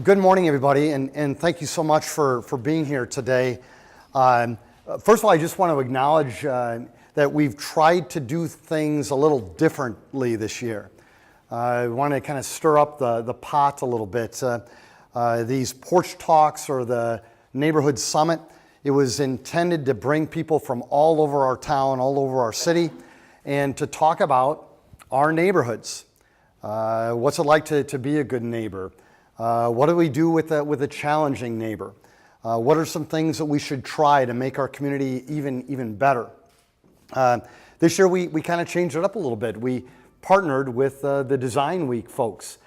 Good morning, everybody, and thank you so much for being here today. First of all, I just want to acknowledge that we've tried to do things a little differently this year. We want to kind of stir up the pot a little bit. These porch talks or the neighborhood summit, it was intended to bring people from all over our town, all over our city, and to talk about our neighborhoods. What's it like to be a good neighbor? What do we do with a challenging neighbor? What are some things that we should try to make our community even better? This year we kind of changed it up a little bit. We partnered with the Design Week folks.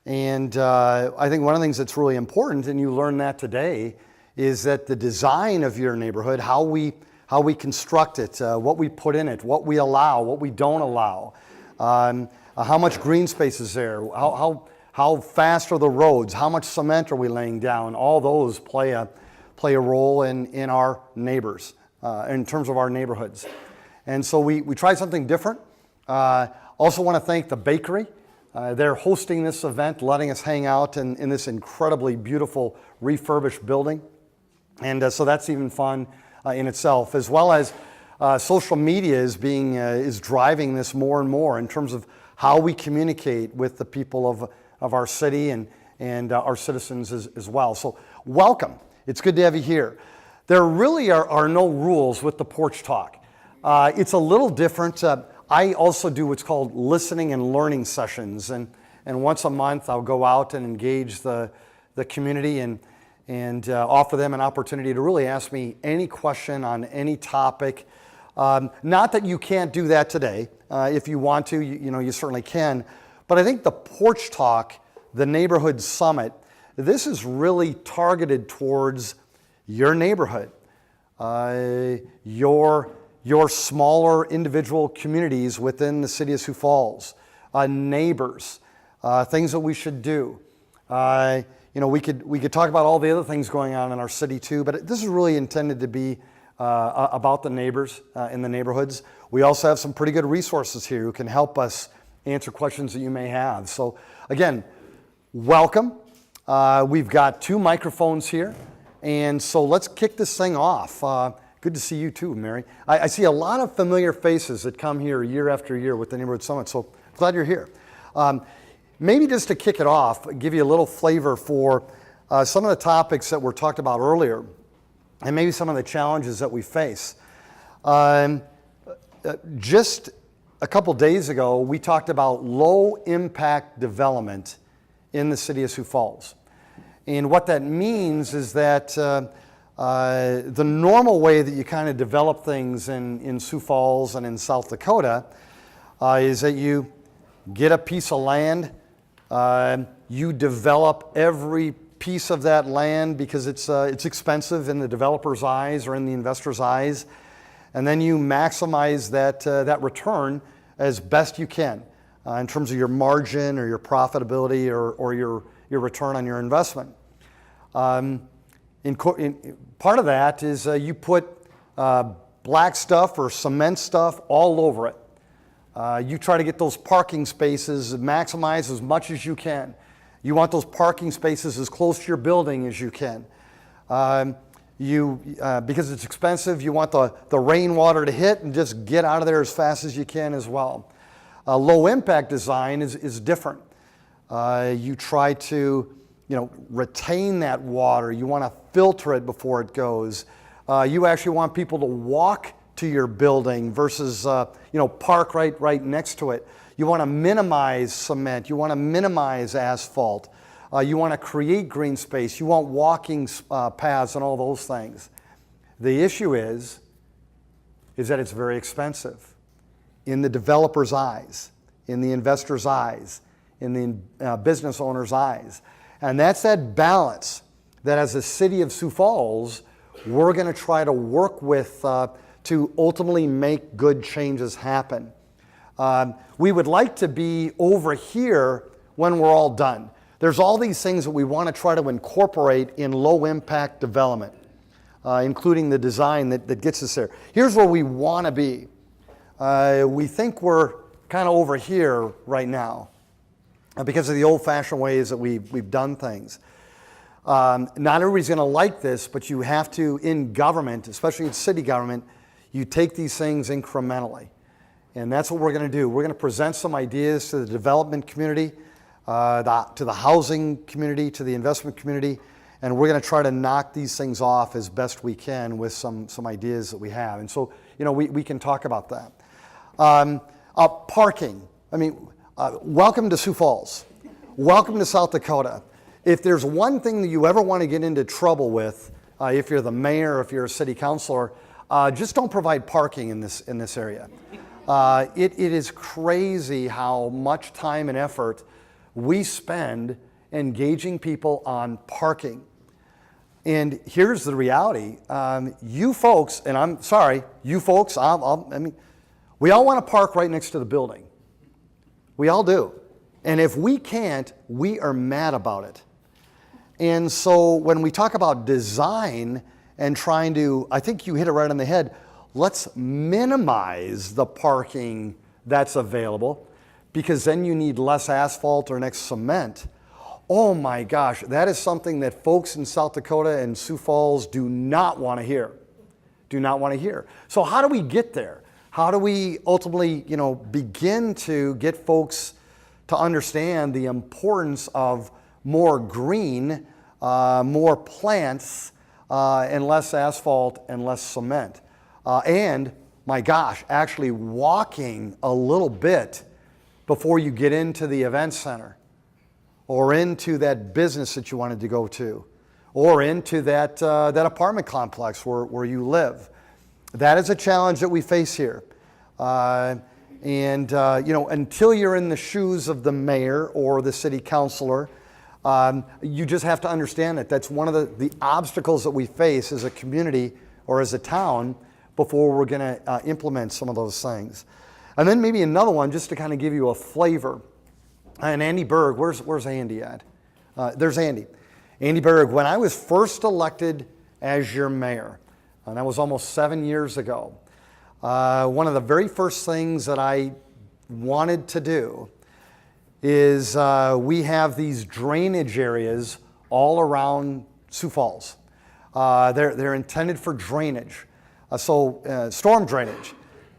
And I think one of the things that's really important, and you learned that today, is that the design of your neighborhood, how we construct it, what we put in it, what we allow, what we don't allow, how much green space is there, how fast are the roads, how much cement are we laying down, all those play a role in our neighbors, in terms of our neighborhoods. And so we tried something different. Also want to thank the bakery. They're hosting this event, letting us hang out in this incredibly beautiful refurbished building. And so that's even fun in itself, as well as social media is driving this more and more in terms of how we communicate with the people of our city and our citizens as well. So welcome. It's good to have you here. There really are no rules with the porch talk. It's a little different. I also do what's called listening and learning sessions, and once a month I'll go out and engage the community and offer them an opportunity to really ask me any question on any topic. Not that you can't do that today. If you want to, you certainly can. But I think the porch talk, the neighborhood summit, this is really targeted towards your neighborhood, your smaller individual communities within the City of Sioux Falls, neighbors, things that we should do. We could talk about all the other things going on in our city too, but this is really intended to be about the neighbors in the neighborhoods. We also have some pretty good resources here who can help us answer questions that you may have. So again, welcome. We've got 2 microphones here, and so let's kick this thing off. Good to see you too, Mary. I see a lot of familiar faces that come here year after year with the Neighborhood Summit, so glad you're here. Maybe just to kick it off, give you a little flavor for some of the topics that were talked about earlier, and maybe some of the challenges that we face. Just a couple days ago, we talked about low-impact development in the City of Sioux Falls. And what that means is that the normal way that you kind of develop things in Sioux Falls and in South Dakota is that you get a piece of land, you develop every piece of that land because it's expensive in the developer's eyes or in the investor's eyes, and then you maximize that return as best you can in terms of your margin or your profitability or your return on your investment. Part of that is you put black stuff or cement stuff all over it. You try to get those parking spaces maximized as much as you can. You want those parking spaces as close to your building as you can. Because it's expensive, you want the rainwater to hit and just get out of there as fast as you can as well. Low impact design is different. You try to retain that water. You want to filter it before it goes. You actually want people to walk to your building versus park right next to it. You want to minimize cement. You want to minimize asphalt. You want to create green space. You want walking paths and all those things. The issue is that it's very expensive in the developer's eyes, in the investor's eyes, in the business owner's eyes. And that's that balance that as a City of Sioux Falls, we're going to try to work with to ultimately make good changes happen. We would like to be over here when we're all done. There's all these things that we want to try to incorporate in low-impact development, including the design that gets us there. Here's where we want to be. We think we're kind of over here right now because of the old-fashioned ways that we've done things. Not everybody's going to like this, but you have to, in government, especially in city government, you take these things incrementally. And that's what we're going to do. We're going to present some ideas to the development community, to the housing community, to the investment community, and we're going to try to knock these things off as best we can with some ideas that we have. And so, we can talk about that. Parking. I mean, welcome to Sioux Falls. Welcome to South Dakota. If there's one thing that you ever want to get into trouble with, if you're the mayor, if you're a city councilor, just don't provide parking in this area. It is crazy how much time and effort we spend engaging people on parking. And here's the reality. You folks, and I'm sorry, you folks, we all want to park right next to the building. We all do. And if we can't, we are mad about it. And so when we talk about design and trying to, I think you hit it right on the head, let's minimize the parking that's available, because then you need less asphalt or next cement. Oh my gosh, that is something that folks in South Dakota and Sioux Falls do not want to hear. Do not want to hear. So how do we get there? How do we ultimately, begin to get folks to understand the importance of more green, more plants, and less asphalt and less cement? And my gosh, actually walking a little bit before you get into the event center, or into that business that you wanted to go to, or into that apartment complex where you live. That is a challenge that we face here. Until you're in the shoes of the mayor or the city councilor, you just have to understand that that's one of the obstacles that we face as a community or as a town before we're going to implement some of those things. And then maybe another one, just to kind of give you a flavor. And Andy Berg, where's Andy at? There's Andy. Andy Berg, when I was first elected as your mayor, and that was almost 7 years ago, one of the very first things that I wanted to do is we have these drainage areas all around Sioux Falls. They're intended for drainage, storm drainage.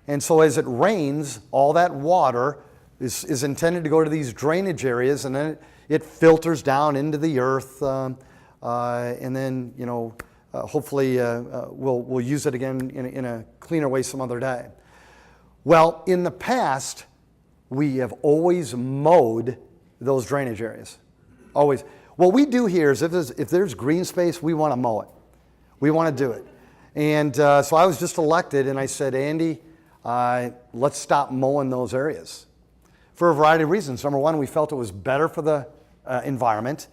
And so as it rains, all that water is intended to go to these drainage areas, and then it filters down into the earth, and then hopefully we'll use it again in a cleaner way some other day. Well, in the past, we have always mowed those drainage areas. Always. What we do here is if there's green space, we want to mow it. We want to do it. And so I was just elected, and I said, Andy, let's stop mowing those areas. For a variety of reasons. Number one, we felt it was better for the environment.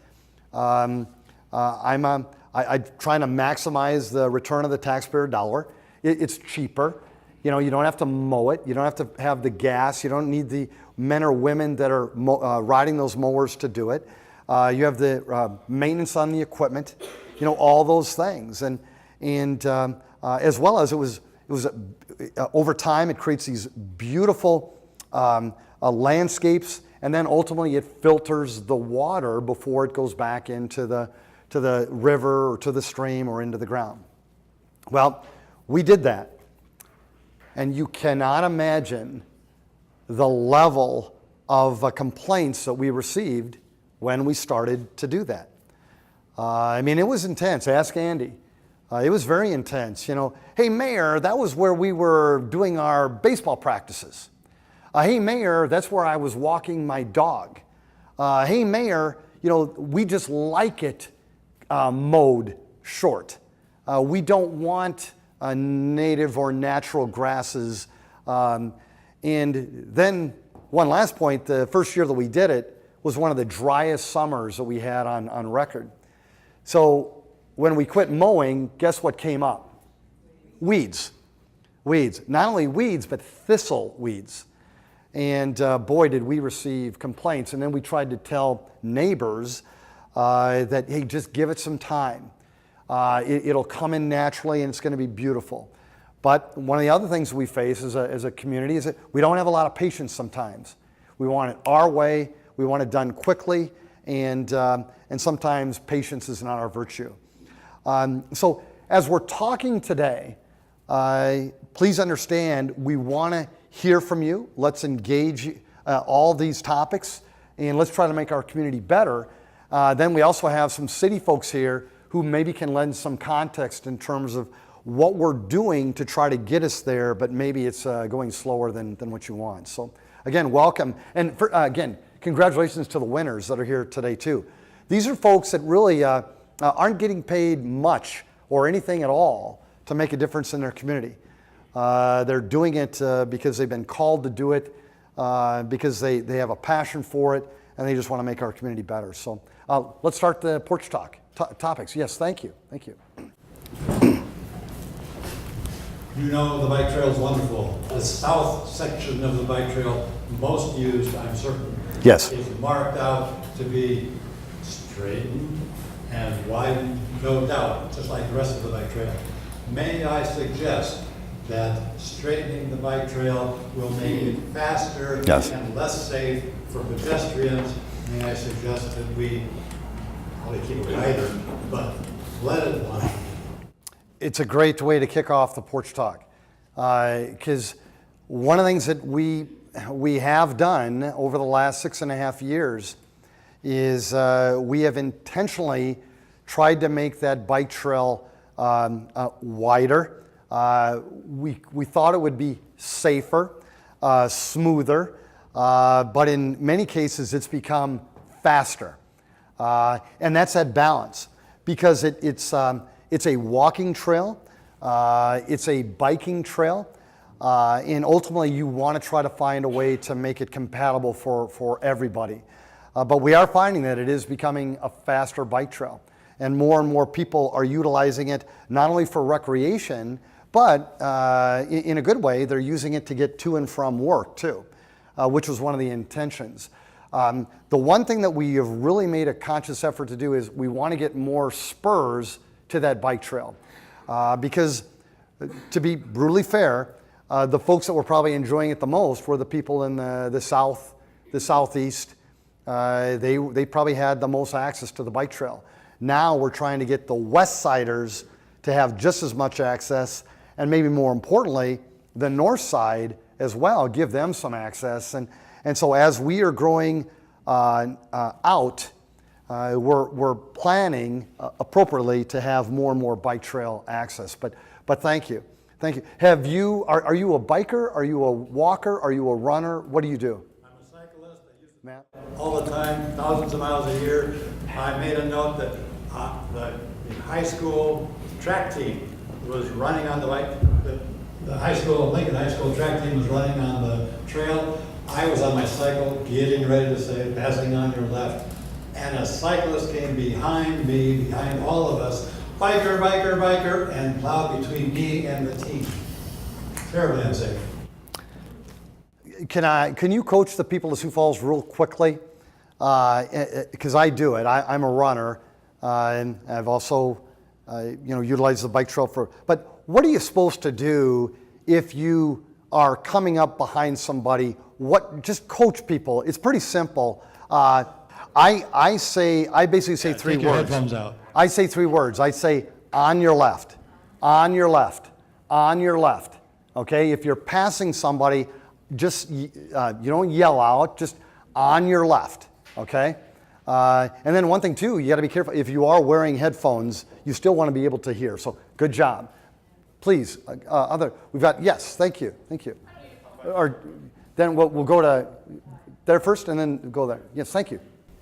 I try to maximize the return of the taxpayer dollar. It's cheaper. You don't have to mow it. You don't have to have the gas. You don't need the men or women that are riding those mowers to do it. You have the maintenance on the equipment. All those things. And as well as it was over time, it creates these beautiful landscapes, and then ultimately it filters the water before it goes back into the river or to the stream or into the ground. Well, we did that, and you cannot imagine the level of complaints that we received when we started to do that. It was intense. Ask Andy. It was very intense. Hey, Mayor, that was where we were doing our baseball practices. Hey, Mayor, that's where I was walking my dog. Hey, Mayor, we just like it mowed short. We don't want native or natural grasses. And then one last point, the first year that we did it was one of the driest summers that we had on record. So when we quit mowing, guess what came up? Weeds. Not only weeds, but thistle weeds. And boy, did we receive complaints. And then we tried to tell neighbors that, hey, just give it some time. It'll come in naturally, and it's going to be beautiful. But one of the other things we face as a community is that we don't have a lot of patience sometimes. We want it our way. We want it done quickly. and sometimes patience is not our virtue. So as we're talking today, please understand we want to hear from you. Let's engage all these topics, and let's try to make our community better. Then we also have some city folks here who maybe can lend some context in terms of what we're doing to try to get us there, but maybe it's going slower than what you want. So again, welcome. And again, congratulations to the winners that are here today too. These are folks that really aren't getting paid much or anything at all to make a difference in their community. They're doing it because they've been called to do it, because they have a passion for it, and they just want to make our community better. So let's start the porch talk topics. Yes, thank you. Thank you. You know the bike trail is wonderful. The south section of the bike trail, most used, I'm certain, yes, is marked out to be straightened and widened, no doubt, just like the rest of the bike trail. May I suggest that straightening the bike trail will make it faster yes, and less safe for pedestrians? May I suggest that we probably keep it wider, but let it widen? It's a great way to kick off the porch talk, because one of the things that we have done over the last 6.5 years is we have intentionally tried to make that bike trail wider. We thought it would be safer, smoother, but in many cases it's become faster, and that's that balance, because it's a walking trail, it's a biking trail, and ultimately you want to try to find a way to make it compatible for everybody. But we are finding that it is becoming a faster bike trail, and more people are utilizing it not only for recreation, but in a good way, they're using it to get to and from work too, which was one of the intentions. The one thing that we have really made a conscious effort to do is we want to get more spurs to that bike trail, because to be brutally fair, the folks that were probably enjoying it the most were the people in the south, the southeast. They probably had the most access to the bike trail. Now we're trying to get the west siders to have just as much access, and maybe more importantly, the north side as well, give them some access. And so as we are growing out, we're planning appropriately to have more and more bike trail access. But thank you. Thank you. Are you a biker? Are you a walker? Are you a runner? What do you do? I'm a cyclist. I use it all the time, thousands of miles a year. I made a note that the high school track team was running on the bike. The high school, Lincoln High School track team was running on the trail. I was on my cycle, getting ready to say, passing on your left. And a cyclist came behind me, behind all of us, biker, biker, biker, and plowed between me and the team. Terribly unsafe. Can you coach the people of Sioux Falls real quickly? Because I do it. I'm a runner, and I've also utilized the bike trail but what are you supposed to do if you are coming up behind somebody? Just coach people. It's pretty simple. I basically say three Take your words. headphones out. I say 3 words. I say on your left, on your left, on your left. Okay, if you're passing somebody, just you don't yell out, just on your left. Okay, and then one thing too, you got to be careful. If you are wearing headphones, you still want to be able to hear. So good job. Please, we've got, yes, thank you. Or then we'll go to there first and then go there. Yes, thank you.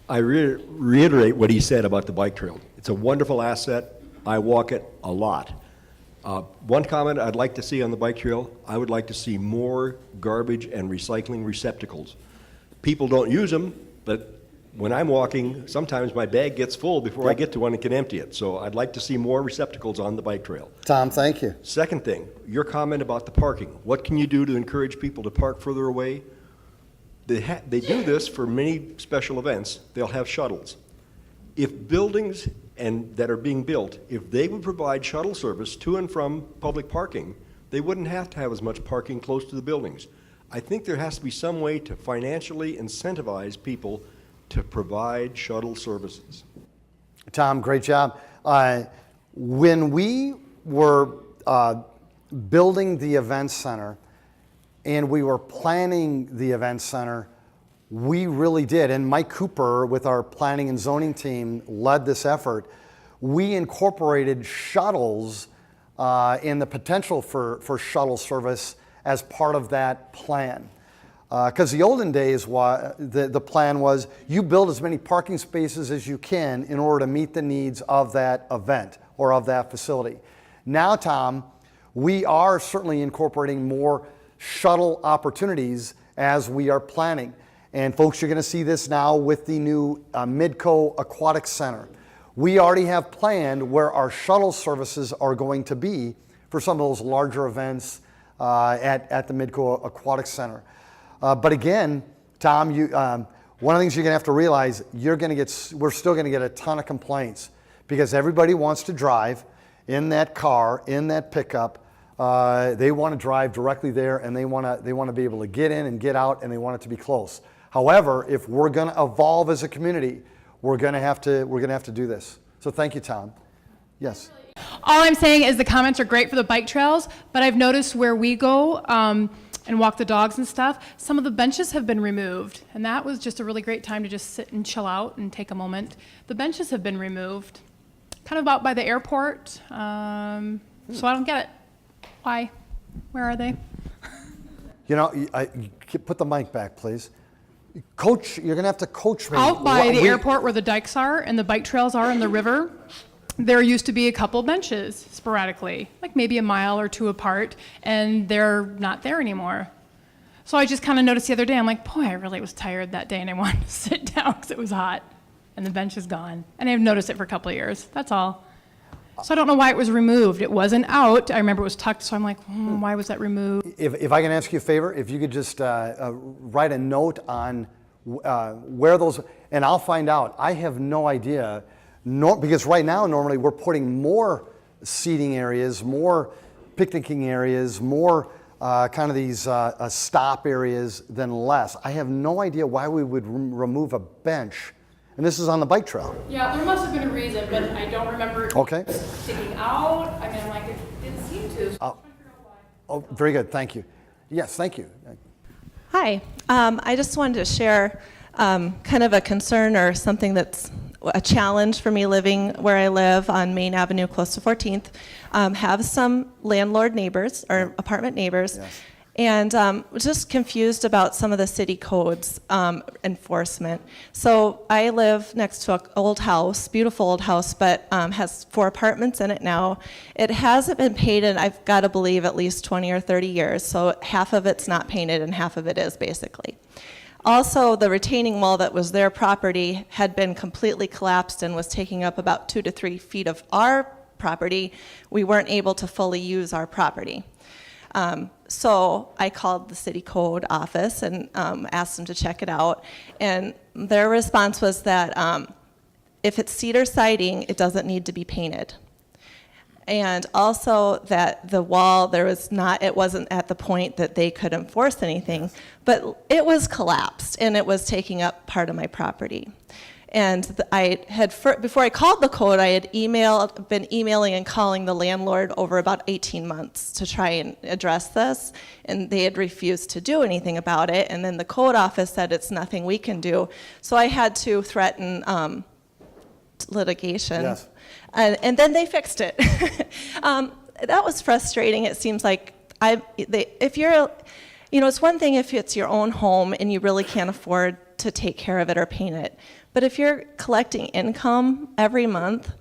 I reiterate what he said about the bike trail. It's a wonderful asset. I walk it a lot. One comment I'd like to see on the bike trail, I would like to see more garbage and recycling receptacles. People don't use them, but when I'm walking, sometimes my bag gets full before I get to one and can empty it. So I'd like to see more receptacles on the bike trail. Tom, thank you. Second thing, your comment about the parking. What can you do to encourage people to park further away? They do this for many special events. They'll have shuttles. If buildings that are being built, if they would provide shuttle service to and from public parking, they wouldn't have to have as much parking close to the buildings. I think there has to be some way to financially incentivize people to provide shuttle services. Tom, great job. When we were building the event center and we were planning the event center, we really did, and Mike Cooper with our planning and zoning team led this effort. We incorporated shuttles and the potential for shuttle service as part of that plan. Because the olden days, the plan was you build as many parking spaces as you can in order to meet the needs of that event or of that facility. Now, Tom, we are certainly incorporating more shuttle opportunities as we are planning. And folks, you're going to see this now with the new Midco Aquatic Center. We already have planned where our shuttle services are going to be for some of those larger events at the Midco Aquatic Center. But again, Tom, one of the things you're going to have to realize, we're still going to get a ton of complaints because everybody wants to drive in that car, in that pickup. They want to drive directly there, and they want to be able to get in and get out, and they want it to be close. However, if we're going to evolve as a community, we're going to have to do this. So thank you, Tom. Yes. All I'm saying is the comments are great for the bike trails, but I've noticed where we go and walk the dogs and stuff, some of the benches have been removed, and that was just a really great time to just sit and chill out and take a moment. The benches have been removed, kind of out by the airport, so I don't get it. Why? Where are they? You know, put the mic back, please. Coach, you're going to have to coach me. Out by the airport where the dikes are and the bike trails are in the river, there used to be a couple benches sporadically, like maybe a mile or two apart, and they're not there anymore. So I just kind of noticed the other day, I'm like, boy, I really was tired that day and I wanted to sit down because it was hot, and the bench is gone. And I've noticed it for a couple of years, that's all. So I don't know why it was removed. It wasn't out. I remember it was tucked, so I'm like, why was that removed? If I can ask you a favor, if you could just write a note on where those, and I'll find out. I have no idea, because right now normally we're putting more seating areas, more picnicking areas, more kind of these stop areas than less. I have no idea why we would remove a bench. And this is on the bike trail. Yeah, there must have been a reason, but I don't remember it sticking out. I mean, like, it didn't seem to. So I'm trying to figure out why. Oh, very good. Thank you. Yes, thank you. Hi. I just wanted to share kind of a concern or something that's a challenge for me living where I live on Main Avenue close to 14th. Have some landlord neighbors or apartment neighbors. Yes. And was just confused about some of the city codes enforcement. So I live next to an old house, beautiful old house, but has 4 apartments in it now. It hasn't been painted, I've got to believe, at least 20 or 30 years. So half of it's not painted and half of it is, basically. Also, the retaining wall that was their property had been completely collapsed and was taking up about 2 to 3 feet of our property. We weren't able to fully use our property. So I called the city code office and asked them to check it out. And their response was that if it's cedar siding, it doesn't need to be painted. And also that the wall, it wasn't at the point that they could enforce anything, but it was collapsed and it was taking up part of my property. And I had, before I called the code, I had been emailing and calling the landlord over about 18 months to try and address this, and they had refused to do anything about it. And then the code office said it's nothing we can do. So I had to threaten litigation. Yes. And then they fixed it. That was frustrating. It seems like if you're, it's one thing if it's your own home and you really can't afford to take care of it or paint it. But if you're collecting income every month,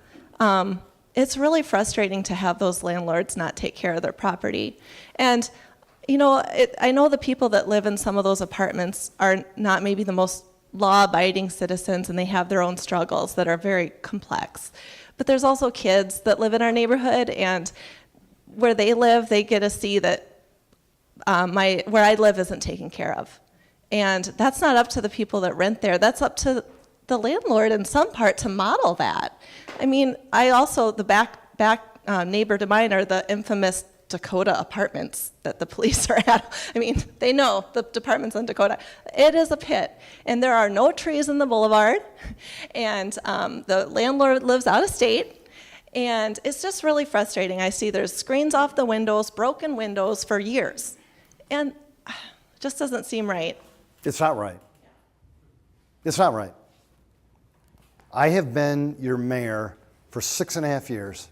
it's really frustrating to have those landlords not take care of their property. And, I know the people that live in some of those apartments are not maybe the most law-abiding citizens, and they have their own struggles that are very complex. But there's also kids that live in our neighborhood, and where they live, they get to see that where I live isn't taken care of. And that's not up to the people that rent there. That's up to the landlord in some part to model that. I mean, the back neighbor to mine are the infamous Dakota apartments that the police are at. I mean, they know the departments in Dakota. It is a pit, and there are no trees in the boulevard, and the landlord lives out of state, and it's just really frustrating. I see there's screens off the windows, broken windows for years, and it just doesn't seem right. It's not right. It's not right. I have been your mayor for 6.5 years,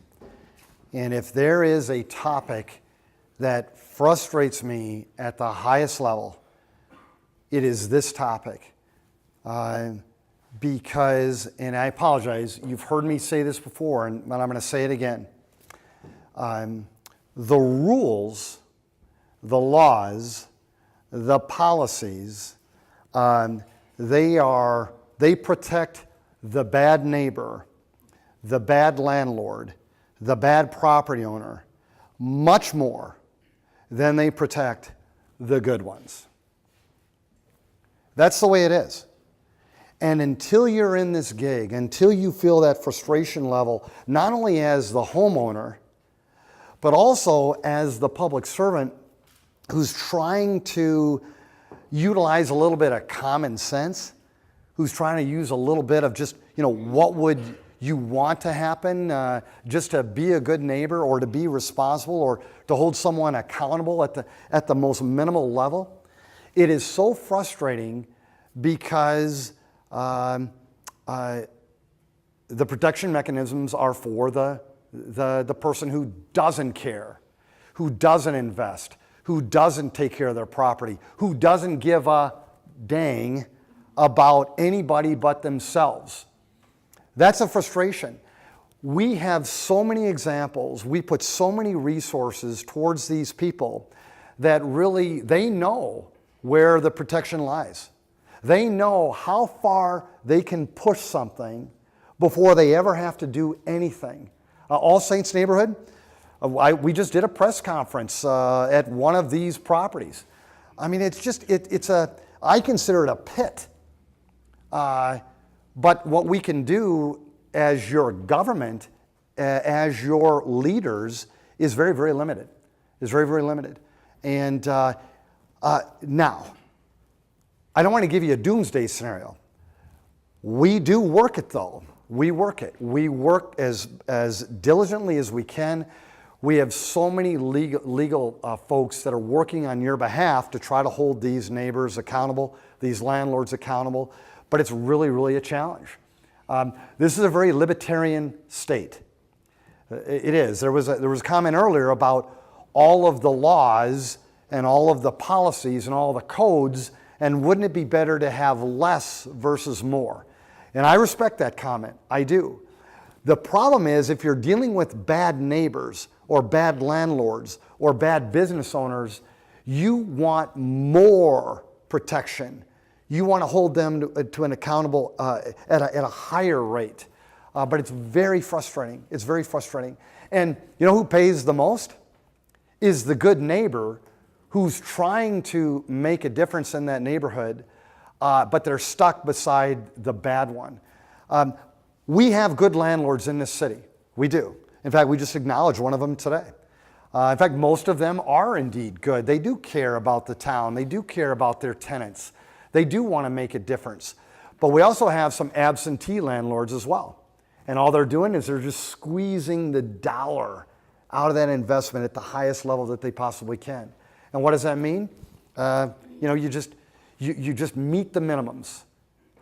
and if there is a topic that frustrates me at the highest level, it is this topic. Because, and I apologize, you've heard me say this before, but I'm going to say it again. The rules, the laws, the policies, they protect the bad neighbor, the bad landlord, the bad property owner, much more than they protect the good ones. That's the way it is. And until you're in this gig, until you feel that frustration level, not only as the homeowner, but also as the public servant who's trying to utilize a little bit of common sense, who's trying to use a little bit of just, what would you want to happen, just to be a good neighbor or to be responsible or to hold someone accountable at the most minimal level. It is so frustrating because the protection mechanisms are for the person who doesn't care, who doesn't invest, who doesn't take care of their property, who doesn't give a dang about anybody but themselves. That's a frustration. We have so many examples, we put so many resources towards these people that really, they know where the protection lies. They know how far they can push something before they ever have to do anything. All Saints neighborhood, we just did a press conference at one of these properties. I mean, it's just, I consider it a pit. But what we can do as your government, as your leaders, is very, very limited. Is very, very limited. And now, I don't want to give you a doomsday scenario. We do work it though. We work it. We work as diligently as we can. We have so many legal folks that are working on your behalf to try to hold these neighbors accountable, these landlords accountable, but it's really, really a challenge. This is a very libertarian state. It is. There was a comment earlier about all of the laws and all of the policies and all the codes, and wouldn't it be better to have less versus more? And I respect that comment. I do. The problem is if you're dealing with bad neighbors or bad landlords or bad business owners, you want more protection. You want to hold them to an accountable at a higher rate. But it's very frustrating. It's very frustrating. And you know who pays the most? Is the good neighbor who's trying to make a difference in that neighborhood, but they're stuck beside the bad one. We have good landlords in this city. We do. In fact, we just acknowledged one of them today. In fact, most of them are indeed good. They do care about the town. They do care about their tenants. They do want to make a difference. But we also have some absentee landlords as well. And all they're doing is they're just squeezing the dollar out of that investment at the highest level that they possibly can. And what does that mean? You just meet the minimums.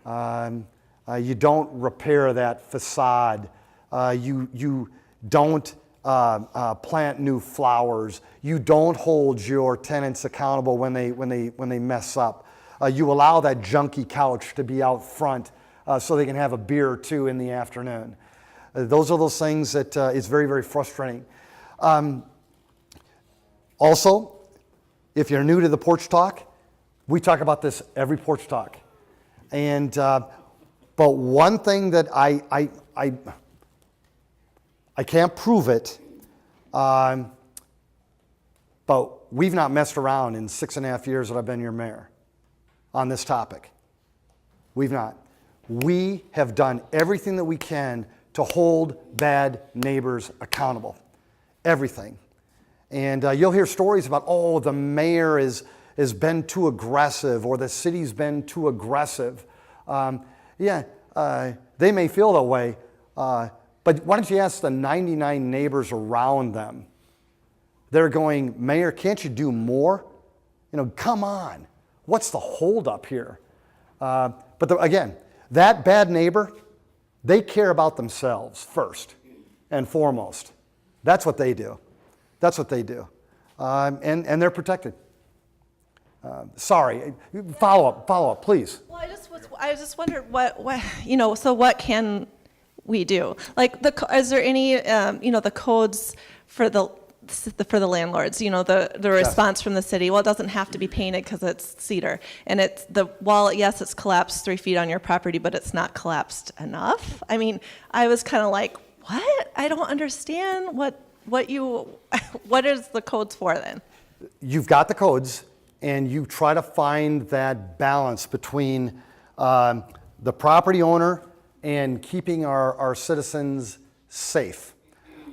You don't repair that facade. You don't plant new flowers. You don't hold your tenants accountable when they mess up. You allow that junky couch to be out front so they can have a beer or two in the afternoon. Those are those things that is very, very frustrating. Also, if you're new to the Porch Talk, we talk about this every Porch Talk. And but one thing that I can't prove it, but we've not messed around in 6.5 years that I've been your mayor on this topic. We've not. We have done everything that we can to hold bad neighbors accountable. Everything. And you'll hear stories about, oh, the mayor has been too aggressive, or the city's been too aggressive. They may feel that way, but why don't you ask the 99 neighbors around them? They're going, Mayor, can't you do more? Come on. What's the holdup here? Again, that bad neighbor, they care about themselves first and foremost. That's what they do. That's what they do. And they're protected. Sorry, follow up, please. Well, I just wondered so what can we do? Like, is there any, the codes for the landlords, the response from the city? Well, it doesn't have to be painted because it's cedar. And it's the wall, yes, it's collapsed 3 feet on your property, but it's not collapsed enough. I mean, I was kind of like, what? I don't understand what is the codes for then? You've got the codes, and you try to find that balance between the property owner and keeping our citizens safe.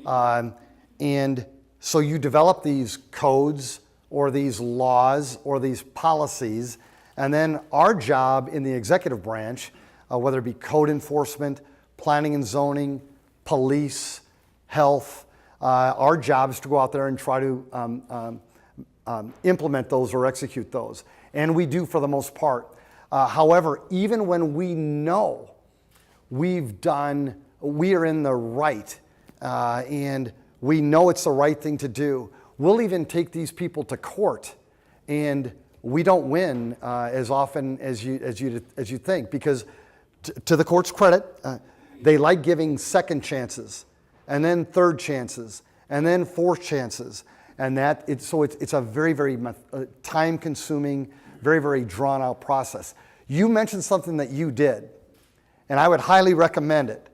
And so you develop these codes or these laws or these policies, and then our job in the executive branch, whether it be code enforcement, planning and zoning, police, health, our job is to go out there and try to implement those or execute those. And we do for the most part. However, even when we know we are in the right, and we know it's the right thing to do, we'll even take these people to court, and we don't win as often as you think, because to the court's credit, they like giving second chances, and then third chances, and then fourth chances, and it's a very, very time-consuming, very, very drawn-out process. You mentioned something that you did, and I would highly recommend it.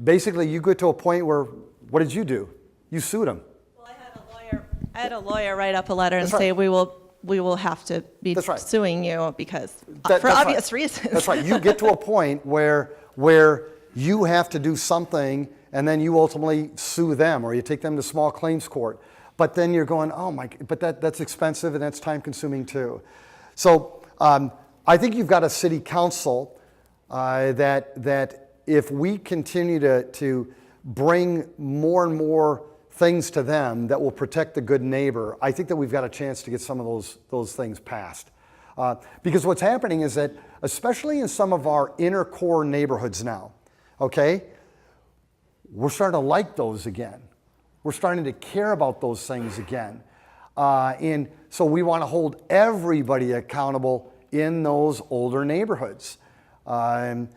Basically, you get to a point where, what did you do? You sued him. Well, I had a lawyer write up a letter and say, we will have to be suing you because for obvious reasons. That's right. You get to a point where you have to do something, and then you ultimately sue them, or you take them to small claims court. But then you're going, oh my, but that's expensive and that's time consuming too. So I think you've got a city council that if we continue to bring more and more things to them that will protect the good neighbor, I think that we've got a chance to get some of those things passed. Because what's happening is that, especially in some of our inner core neighborhoods now, okay, we're starting to like those again. We're starting to care about those things again. And so we want to hold everybody accountable in those older neighborhoods. So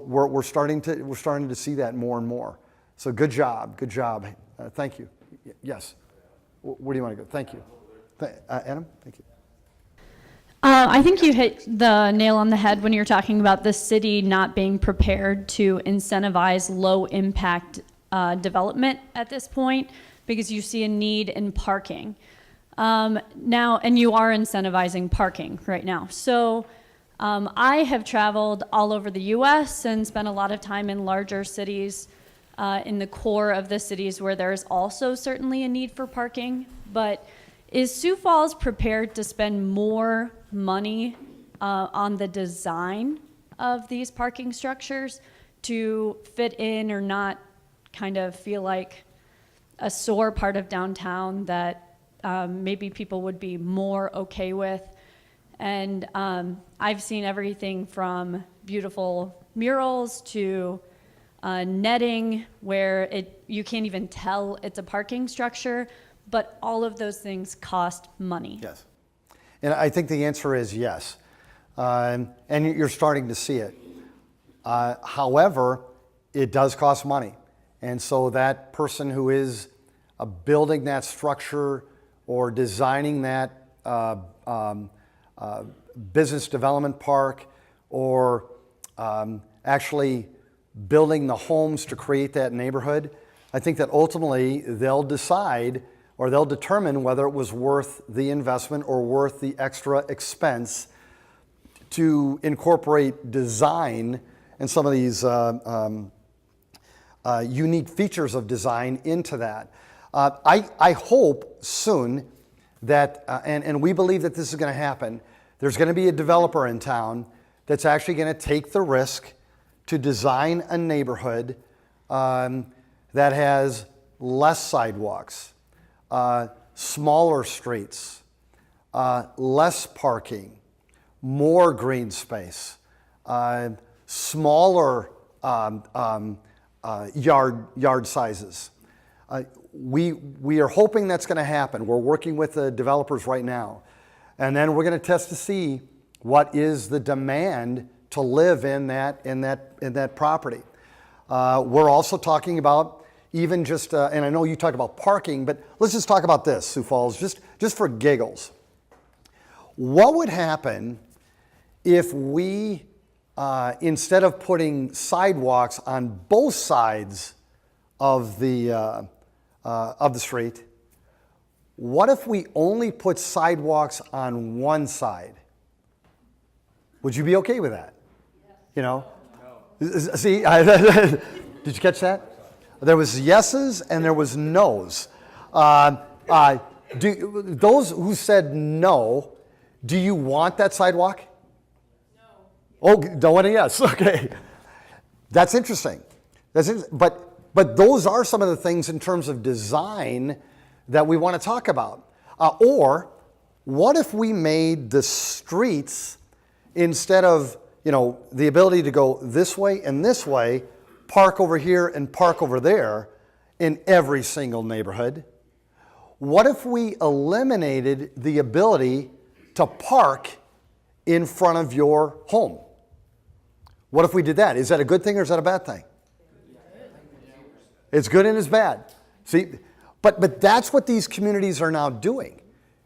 we're starting to see that more and more. So good job. Thank you. Yes. Where do you want to go? Thank you. Adam, thank you. I think you hit the nail on the head when you're talking about the city not being prepared to incentivize low impact development at this point, because you see a need in parking. Now, and you are incentivizing parking right now. So I have traveled all over the US and spent a lot of time in larger cities, in the core of the cities where there's also certainly a need for parking. But is Sioux Falls prepared to spend more money on the design of these parking structures to fit in or not kind of feel like a sore part of downtown that maybe people would be more okay with? And I've seen everything from beautiful murals to netting where you can't even tell it's a parking structure, but all of those things cost money. Yes. And I think the answer is yes. And you're starting to see it. However, it does cost money. And so that person who is building that structure or designing that business development park, or actually building the homes to create that neighborhood, I think that ultimately they'll decide or they'll determine whether it was worth the investment or worth the extra expense to incorporate design in some of these unique features of design into that. I hope soon that, and we believe that this is going to happen, there's going to be a developer in town that's actually going to take the risk to design a neighborhood that has less sidewalks, smaller streets, less parking, more green space, smaller yard sizes. We are hoping that's going to happen. We're working with the developers right now. And then we're going to test to see what is the demand to live in that property. We're also talking about even just, and I know you talked about parking, but let's just talk about this, Sioux Falls, just for giggles. What would happen if we, instead of putting sidewalks on both sides of the street, what if we only put sidewalks on one side? Would you be okay with that? You know? No. See, did you catch that? There was yeses and there was nos. Those who said no, do you want that sidewalk? No. Oh, don't want a yes. Okay. That's interesting. But those are some of the things in terms of design that we want to talk about. Or what if we made the streets, instead of the ability to go this way and this way, park over here and park over there in every single neighborhood? What if we eliminated the ability to park in front of your home? What if we did that? Is that a good thing or is that a bad thing? It's good and it's bad. See, but that's what these communities are now doing.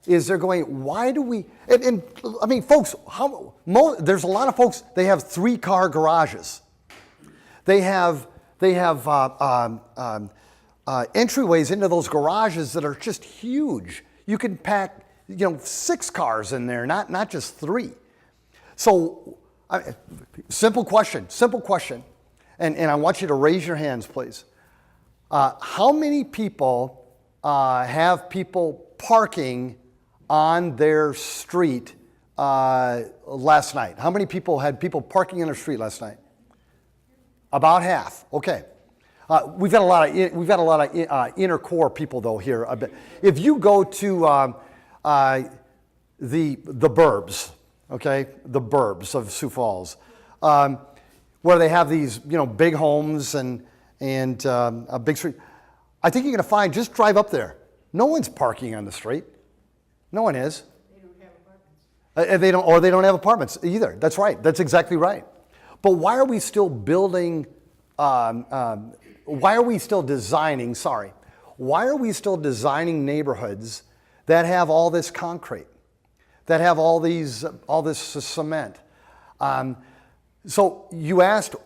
Is they're going, why do we? And I mean, folks, there's a lot of folks. They have 3-car garages. They have entryways into those garages that are just huge. You can pack 6 cars in there, not just 3. So, simple question, and I want you to raise your hands, please. How many people have people parking on their street last night? How many people had people parking on their street last night? About half. Okay. We've got a lot of inner core people though here. If you go to the burbs, okay, the burbs of Sioux Falls, where they have these big homes and a big street, I think you're going to find, just drive up there. No one's parking on the street. No one is. They don't have apartments. They don't have apartments either. That's right. That's exactly right. But why are we still building? Why are we still designing? Why are we still designing neighborhoods that have all this concrete, that have all this cement? So you asked,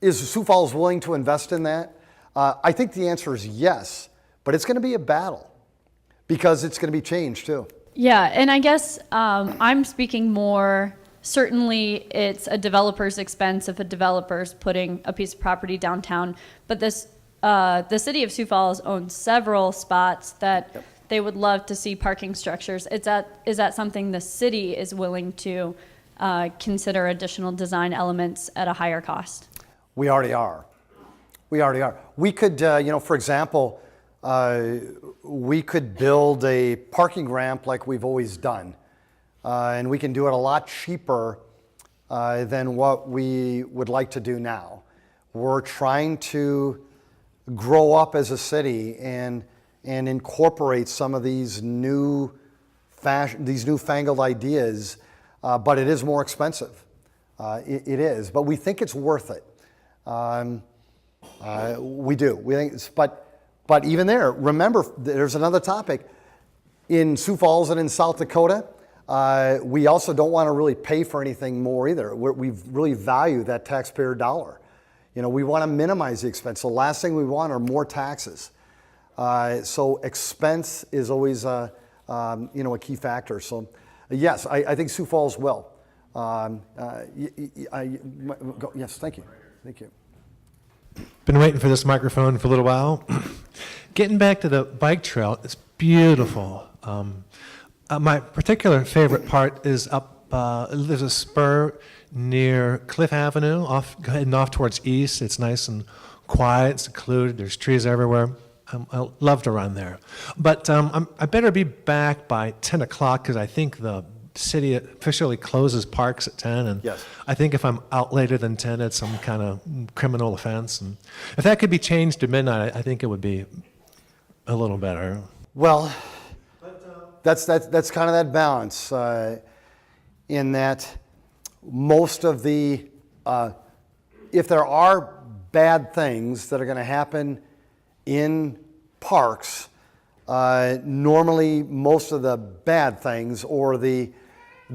is Sioux Falls willing to invest in that? I think the answer is yes, but it's going to be a battle because it's going to be changed too. Yeah, and I guess I'm speaking more, certainly it's a developer's expense if a developer's putting a piece of property downtown, but the City of Sioux Falls owns several spots that they would love to see parking structures. Is that something the city is willing to consider additional design elements at a higher cost? We already are. We could, for example, we could build a parking ramp like we've always done. And we can do it a lot cheaper than what we would like to do now. We're trying to grow up as a city and incorporate some of these newfangled ideas, but it is more expensive. It is, but we think it's worth it. We do. We think, but even there, remember, there's another topic. In Sioux Falls and in South Dakota, we also don't want to really pay for anything more either. We really value that taxpayer dollar. We want to minimize the expense. The last thing we want are more taxes. So expense is always a key factor. So yes, I think Sioux Falls will. Yes, thank you. Been waiting for this microphone for a little while. Getting back to the bike trail, it's beautiful. My particular favorite part is up, there's a spur near Cliff Avenue, heading off towards east. It's nice and quiet, secluded, there's trees everywhere. I love to run there. But I better be back by 10 o'clock because I think the city officially closes parks at 10. And Yes. I think if I'm out later than 10, it's some kind of criminal offense. And if that could be changed to midnight, I think it would be a little better. Well, that's kind of that balance in that most of the, if there are bad things that are going to happen in parks, normally most of the bad things or the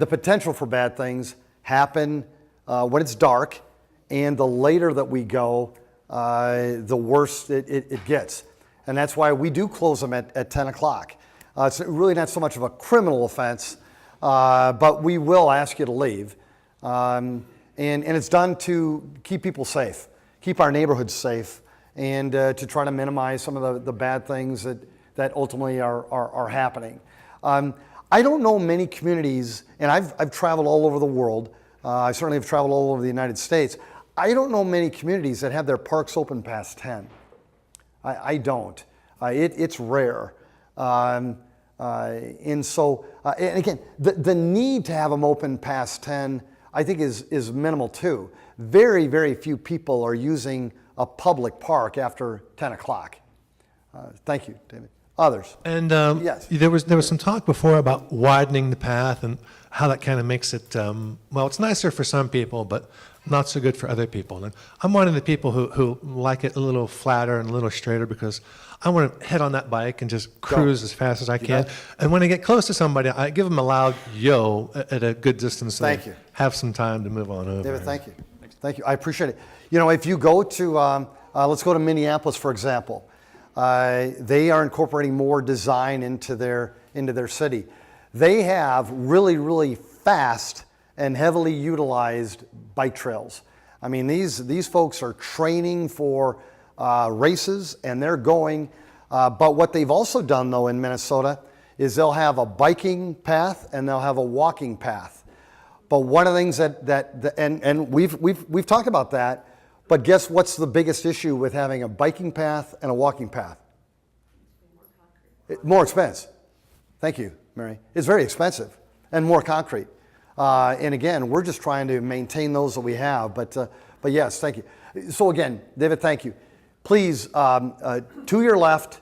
potential for bad things happen when it's dark, and the later that we go, the worse it gets. And that's why we do close them at 10 o'clock. It's really not so much of a criminal offense, but we will ask you to leave. And it's done to keep people safe, keep our neighborhoods safe, and to try to minimize some of the bad things that ultimately are happening. I don't know many communities, and I've traveled all over the world. I certainly have traveled all over the United States. I don't know many communities that have their parks open past 10. I don't. It's rare. And so, and again, the need to have them open past 10, I think is minimal too. Very, very few people are using a public park after 10 o'clock. Thank you, David. Others? And Yes. there was some talk before about widening the path and how that kind of makes it, well, it's nicer for some people, but not so good for other people. And I'm one of the people who like it a little flatter and a little straighter because I want to head on that bike and just cruise as fast as I can. bet. And when I get close to somebody, I give them a loud yo at a good distance so Thank they you. have some time to move on over. David, thank you. Thank you. I appreciate it. You know, if you go to, let's go to Minneapolis, for example. They are incorporating more design into their city. They have really, really fast and heavily utilized bike trails. I mean, these folks are training for races, and they're going. But what they've also done, though, in Minnesota is they'll have a biking path and they'll have a walking path. But one of the things and we've talked about that. But guess what's the biggest issue with having a biking path and a walking path? More expensive. Thank you, Mary. It's very expensive and more concrete. And again, we're just trying to maintain those that we have. But yes, thank you. So again, David, thank you. Please, to your left,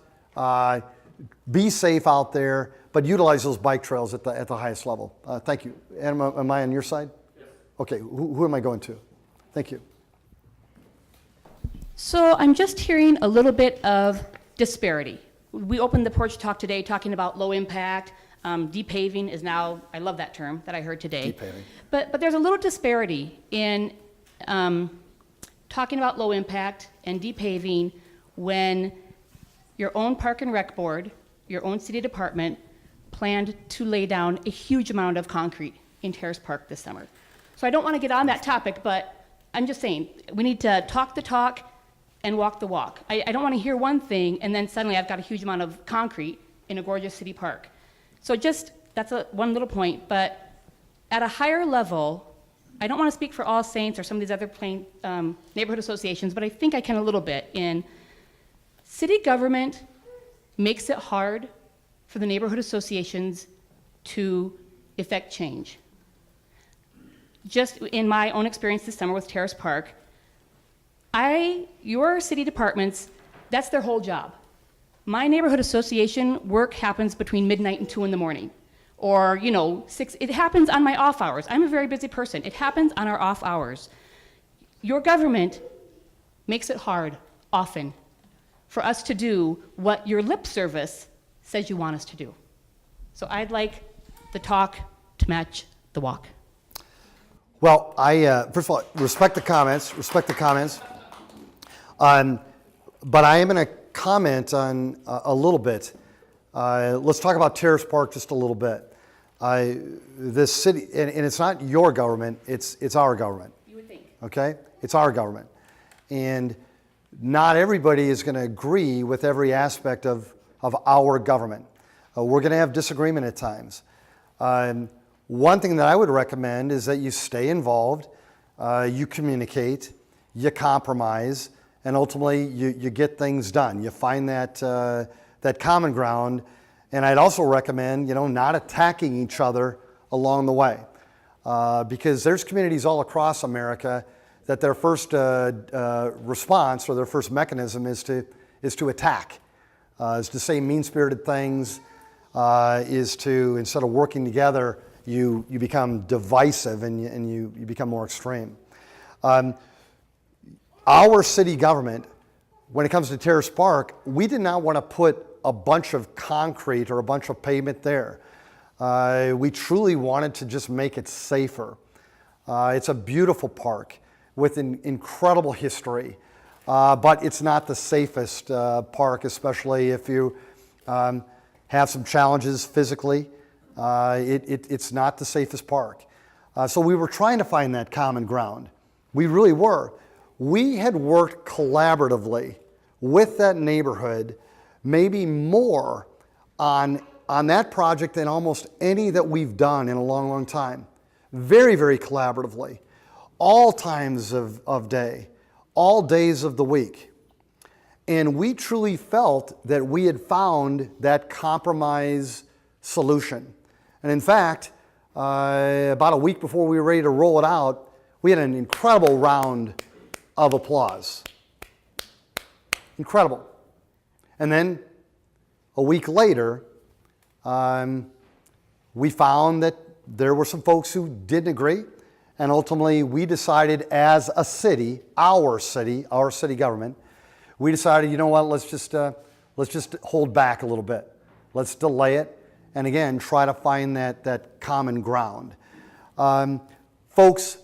be safe out there, but utilize those bike trails at the highest level. Thank you. Am I on your side? Yes. Okay, who am I going to? Thank you. So I'm just hearing a little bit of disparity. We opened the porch talk today talking about low impact. Depaving is now, I love that term that I heard today. Depaving. But there's a little disparity in talking about low impact and depaving when your own park and rec board, your own city department planned to lay down a huge amount of concrete in Terrace Park this summer. So I don't want to get on that topic, but I'm just saying we need to talk the talk and walk the walk. I don't want to hear one thing and then suddenly I've got a huge amount of concrete in a gorgeous city park. So just, that's one little point, but at a higher level, I don't want to speak for All Saints or some of these other neighborhood associations, but I think I can a little bit in city government makes it hard for the neighborhood associations to effect change. Just in my own experience this summer with Terrace Park, your city departments, that's their whole job. My neighborhood association work happens between midnight and 2 in the morning. Or, 6, it happens on my off hours. I'm a very busy person. It happens on our off hours. Your government makes it hard, often, for us to do what your lip service says you want us to do. So I'd like the talk to match the walk. Well, I first of all respect the comments. But I am going to comment on a little bit. Let's talk about Terrace Park just a little bit. This city, and it's not your government, it's our government. You would think. Okay? It's our government. And not everybody is going to agree with every aspect of our government. We're going to have disagreement at times. One thing that I would recommend is that you stay involved, you communicate, you compromise, and ultimately you get things done. You find that common ground. And I'd also recommend, not attacking each other along the way, because there's communities all across America that their first response or their first mechanism is to attack, is to say mean-spirited things, is to, instead of working together, you become divisive and you become more extreme. Our city government, when it comes to Terrace Park, we did not want to put a bunch of concrete or a bunch of pavement there. We truly wanted to just make it safer. It's a beautiful park with an incredible history, but it's not the safest park, especially if you have some challenges physically. It's not the safest park. So we were trying to find that common ground. We really were. We had worked collaboratively with that neighborhood, maybe more on that project than almost any that we've done in a long, long time. Very, very collaboratively. All times of day, all days of the week. And we truly felt that we had found that compromise solution. And in fact, about a week before we were ready to roll it out, we had an incredible round of applause. Incredible. And then a week later, we found that there were some folks who didn't agree, and ultimately we decided as a city, our city government, we decided, you know what, let's just hold back a little bit. Let's delay it, and again, try to find that common ground. Folks,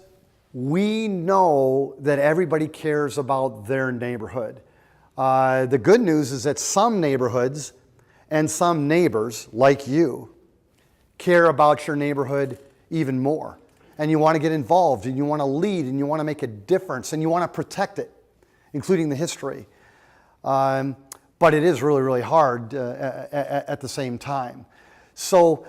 we know that everybody cares about their neighborhood. The good news is that some neighborhoods and some neighbors, like you, care about your neighborhood even more. And you want to get involved, and you want to lead, and you want to make a difference, and you want to protect it, including the history. But it is really, really hard at the same time. So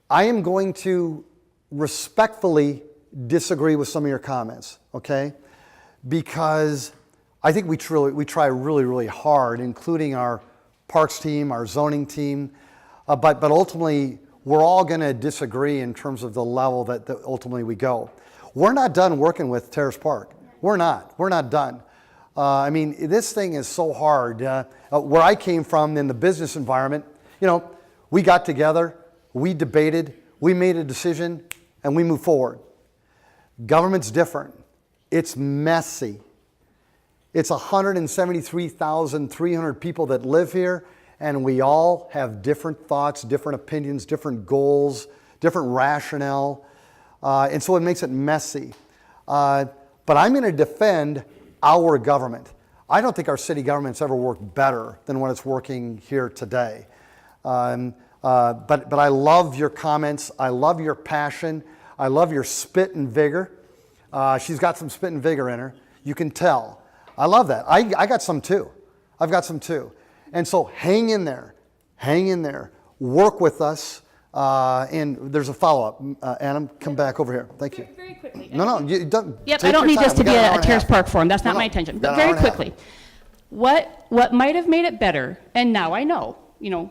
I am going to respectfully disagree with some of your comments, okay? Because I think we try really, really hard, including our parks team, our zoning team, but ultimately we're all going to disagree in terms of the level that ultimately we go. We're not done working with Terrace Park. We're not done. I mean, this thing is so hard. Where I came from in the business environment, we got together, we debated, we made a decision, and we moved forward. Government's different. It's messy. It's 173,300 people that live here, and we all have different thoughts, different opinions, different goals, different rationale, and so it makes it messy. But I'm going to defend our government. I don't think our city government's ever worked better than when it's working here today. But I love your comments. I love your passion. I love your spit and vigor. She's got some spit and vigor in her. You can tell. I love that. I got some too. I've got some too. And so hang in there. Hang in there. Work with us. And there's a follow-up. Adam, come back over here. Thank you. Very quickly. No, you don't. Yep, I don't need this to be a Terrace Park forum. That's not my intention. But very quickly, what might have made it better, and now I know,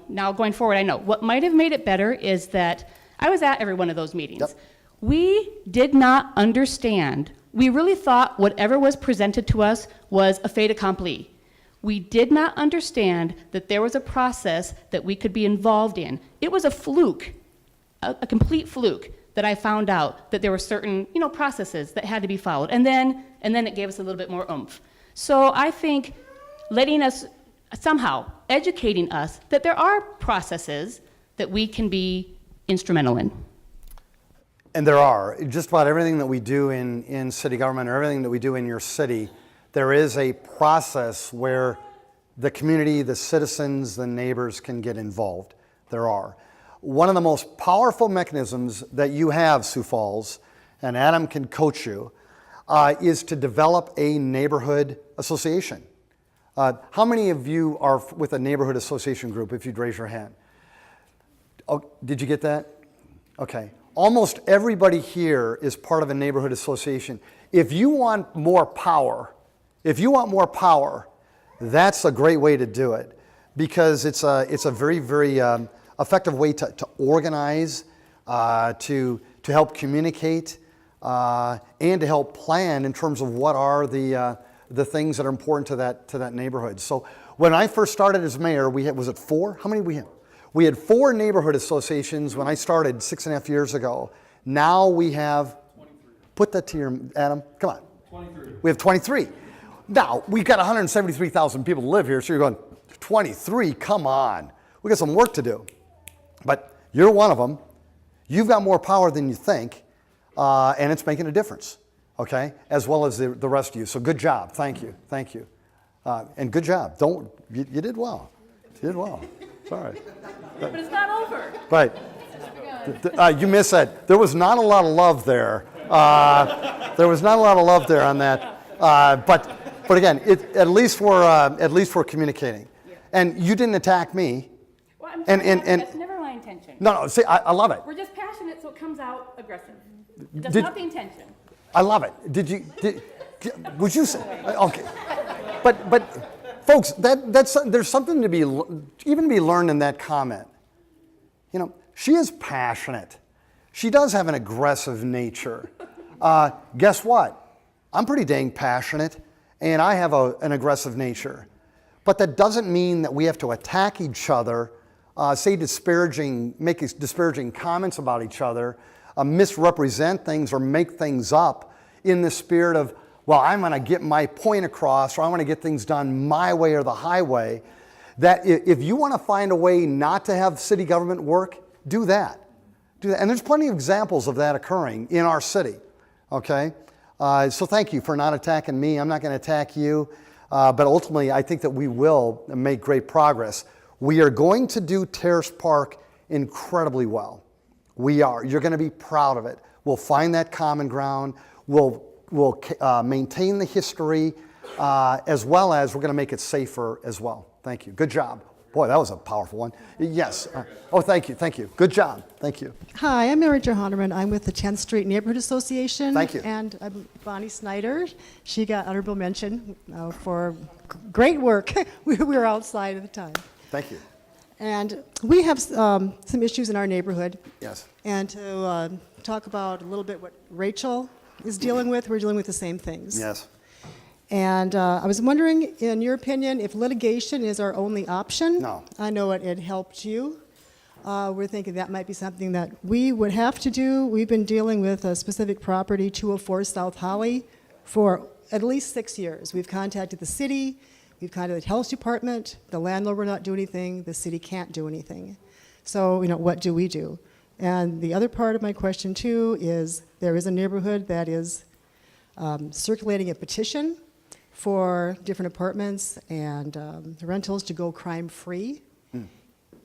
now going forward I know, what might have made it better is that I was at every one of those meetings. Yep. We did not understand. We really thought whatever was presented to us was a fait accompli. We did not understand that there was a process that we could be involved in. It was a fluke, a complete fluke, that I found out that there were certain, processes that had to be followed. And then it gave us a little bit more oomph. So I think letting us, somehow educating us that there are processes that we can be instrumental in. And there are. Just about everything that we do in city government or everything that we do in your city, there is a process where the community, the citizens, the neighbors can get involved. There are. One of the most powerful mechanisms that you have, Sioux Falls, and Adam can coach you, is to develop a neighborhood association. How many of you are with a neighborhood association group, if you'd raise your hand? Oh, did you get that? Okay. Almost everybody here is part of a neighborhood association. If you want more power, that's a great way to do it, because it's a very, very effective way to organize, to help communicate, and to help plan in terms of what are the things that are important to that neighborhood. So when I first started as mayor, we had, was it 4? How many did we have? We had 4 neighborhood associations when I started 6.5 years ago. Now we have, 23. Put that to your, Adam, come on. 23. We have 23. Now, we've got 173,000 people to live here, so you're going, 23, come on. We got some work to do. But you're one of them. You've got more power than you think, and it's making a difference, okay? As well as the rest of you. So good job. Thank you. Thank you. And good job. You did well. You did well. Sorry. But it's not over. Right. You missed that. There was not a lot of love there. There was not a lot of love there on that. But again, at least we're communicating. Yeah. And you didn't attack me. Well, I'm And- sorry, and- that's never my intention. No, see, I love it. We're just passionate, so it comes out aggressive. That's Did- not the intention. I love it. Would you say? Okay. But folks, there's something to be learned in that comment. You know, she is passionate. She does have an aggressive nature. Guess what? I'm pretty dang passionate, and I have an aggressive nature. But that doesn't mean that we have to attack each other, make disparaging comments about each other, misrepresent things or make things up in the spirit of, well, I'm going to get my point across, or I want to get things done my way or the highway. That if you want to find a way not to have city government work, do that. Do that. And there's plenty of examples of that occurring in our city. Okay? So thank you for not attacking me. I'm not going to attack you. But ultimately, I think that we will make great progress. We are going to do Terrace Park incredibly well. We are. You're going to be proud of it. We'll find that common ground. We'll maintain the history, as well as we're going to make it safer as well. Thank you. Good job. Boy, that was a powerful one. Yes. Oh, thank you. Thank you. Good job. Thank you. Hi, I'm Mary Jo Honderman. I'm with the 10th Street Neighborhood Association. Thank you. And I'm Bonnie Snyder. She got honorable mention for great work. We were outside at the time. Thank you. And we have some issues in our neighborhood. Yes. And to talk about a little bit what Rachel is dealing with, we're dealing with the same things. Yes. And I was wondering, in your opinion, if litigation is our only option? No. I know it helped you. We're thinking that might be something that we would have to do. We've been dealing with a specific property, 204 South Holly, for at least 6 years. We've contacted the city, we've contacted the health department, the landlord will not do anything, the city can't do anything. So, what do we do? And the other part of my question, too, is there is a neighborhood that is circulating a petition for different apartments and rentals to go crime-free.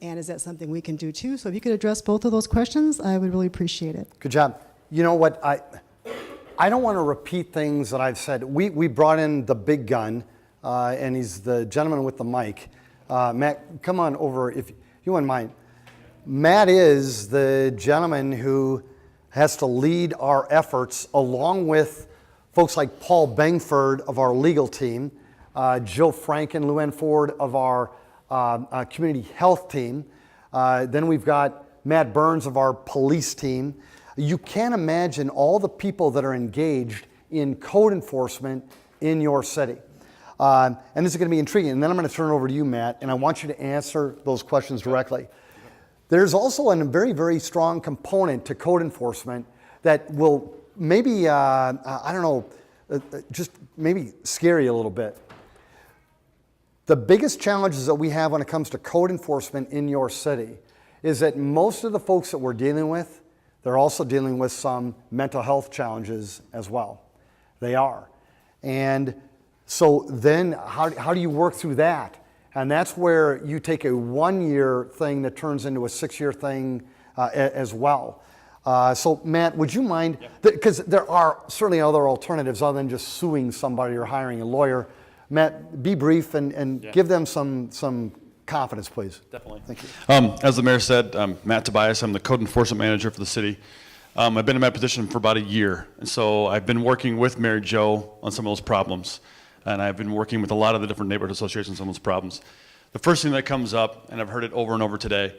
And is that something we can do too? So if you could address both of those questions, I would really appreciate it. Good job. You know what? I don't want to repeat things that I've said. We brought in the big gun, and he's the gentleman with the mic. Matt, come on over if you wouldn't mind. Matt is the gentleman who has to lead our efforts along with folks like Paul Bangford of our legal team, Jill Franken, Luann Ford of our community health team. Then we've got Matt Burns of our police team. You can't imagine all the people that are engaged in code enforcement in your city. And this is going to be intriguing. And then I'm going to turn it over to you, Matt, and I want you to answer those questions directly. There's also a very, very strong component to code enforcement that will maybe, just maybe scare you a little bit. The biggest challenges that we have when it comes to code enforcement in your city is that most of the folks that we're dealing with, they're also dealing with some mental health challenges as well. They are. And so then how do you work through that? And that's where you take a 1-year thing that turns into a 6-year thing as well. So Matt, would you mind, because there are certainly other alternatives other than just suing somebody or hiring a lawyer, Matt, be brief and give them some confidence, please. Definitely. Thank you. As the mayor said, I'm Matt Tobias. I'm the code enforcement manager for the city. I've been in my position for about a year, and so I've been working with Mary Jo on some of those problems, and I've been working with a lot of the different neighborhood associations on those problems. The first thing that comes up, and I've heard it over and over today,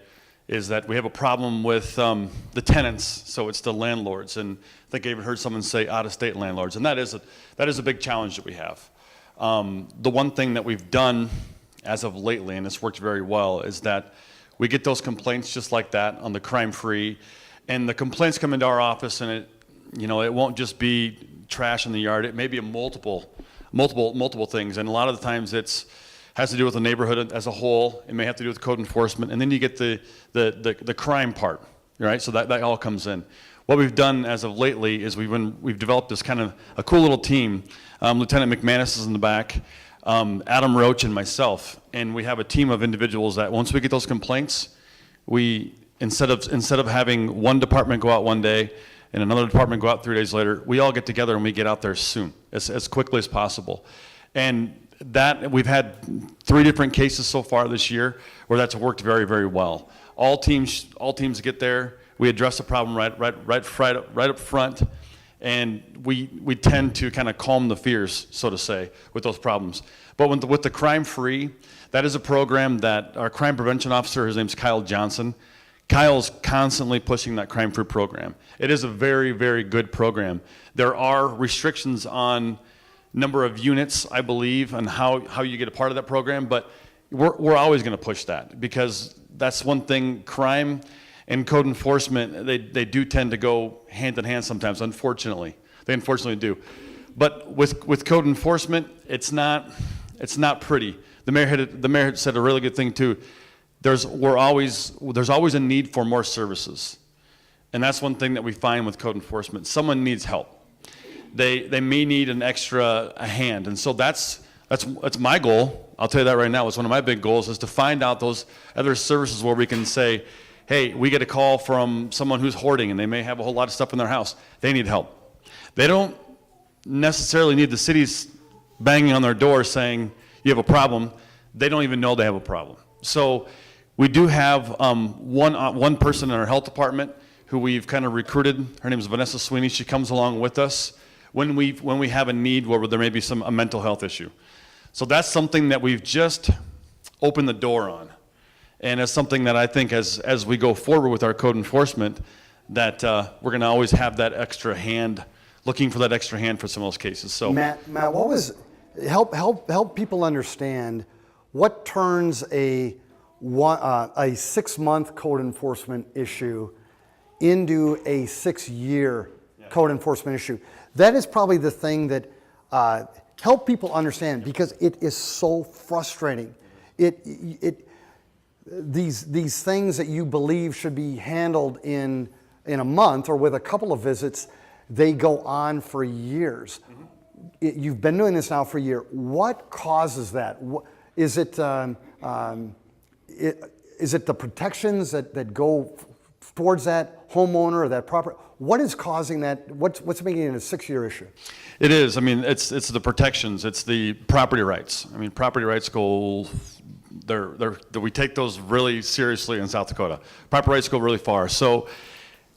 is that we have a problem with the tenants, so it's the landlords, and I think I even heard someone say out-of-state landlords, and that is a big challenge that we have. The one thing that we've done as of lately, and it's worked very well, is that we get those complaints just like that on the crime-free, and the complaints come into our office, and it won't just be trash in the yard. It may be multiple things, and a lot of the times has to do with the neighborhood as a whole. It may have to do with code enforcement, and then you get the crime part, right? So that all comes in. What we've done as of lately is we've developed this kind of a cool little team. Lieutenant McManus is in the back, Adam Roach and myself, and we have a team of individuals that once we get those complaints, we instead of having one department go out one day and another department go out 3 days later, we all get together and we get out there soon, as quickly as possible. And that we've had 3 different cases so far this year where that's worked very, very well. All teams get there. We address the problem right up front, and we tend to kind of calm the fears, so to say, with those problems. But with the crime free, that is a program that our crime prevention officer, his name's Kyle Johnson. Kyle's constantly pushing that crime free program. It is a very, very good program. There are restrictions on number of units, I believe, and how you get a part of that program, but we're always going to push that, because that's one thing. Crime and code enforcement, they do tend to go hand in hand sometimes, unfortunately. They unfortunately do. But with code enforcement, it's not pretty. The mayor had said a really good thing too. There's always a need for more services, and that's one thing that we find with code enforcement. Someone needs help. They may need an extra hand, and so that's my goal. I'll tell you that right now. It's one of my big goals, is to find out those other services where we can say, hey, we get a call from someone who's hoarding and they may have a whole lot of stuff in their house. They need help. They don't necessarily need the city's banging on their door saying you have a problem. They don't even know they have a problem. So we do have one person in our health department who we've kind of recruited. Her name is Vanessa Sweeney. She comes along with us when we have a need where there may be a mental health issue. So that's something that we've just opened the door on. And it's something that I think as we go forward with our code enforcement, that we're going to always have that extra hand, looking for that extra hand for some of those cases. So Matt, what was help people understand what turns a 6-month code enforcement issue into a 6-year code enforcement issue? That is probably the thing that help people understand, because it is so frustrating. These things that you believe should be handled in a month or with a couple of visits, they go on for years. Mm-hmm. You've been doing this now for a year. What causes that? Is it the protections that go towards that homeowner or that property? What is causing that? What's making it a 6-year issue? It is. I mean, it's the protections. It's the property rights. I mean, property rights go. We take those really seriously in South Dakota. Property rights go really far. So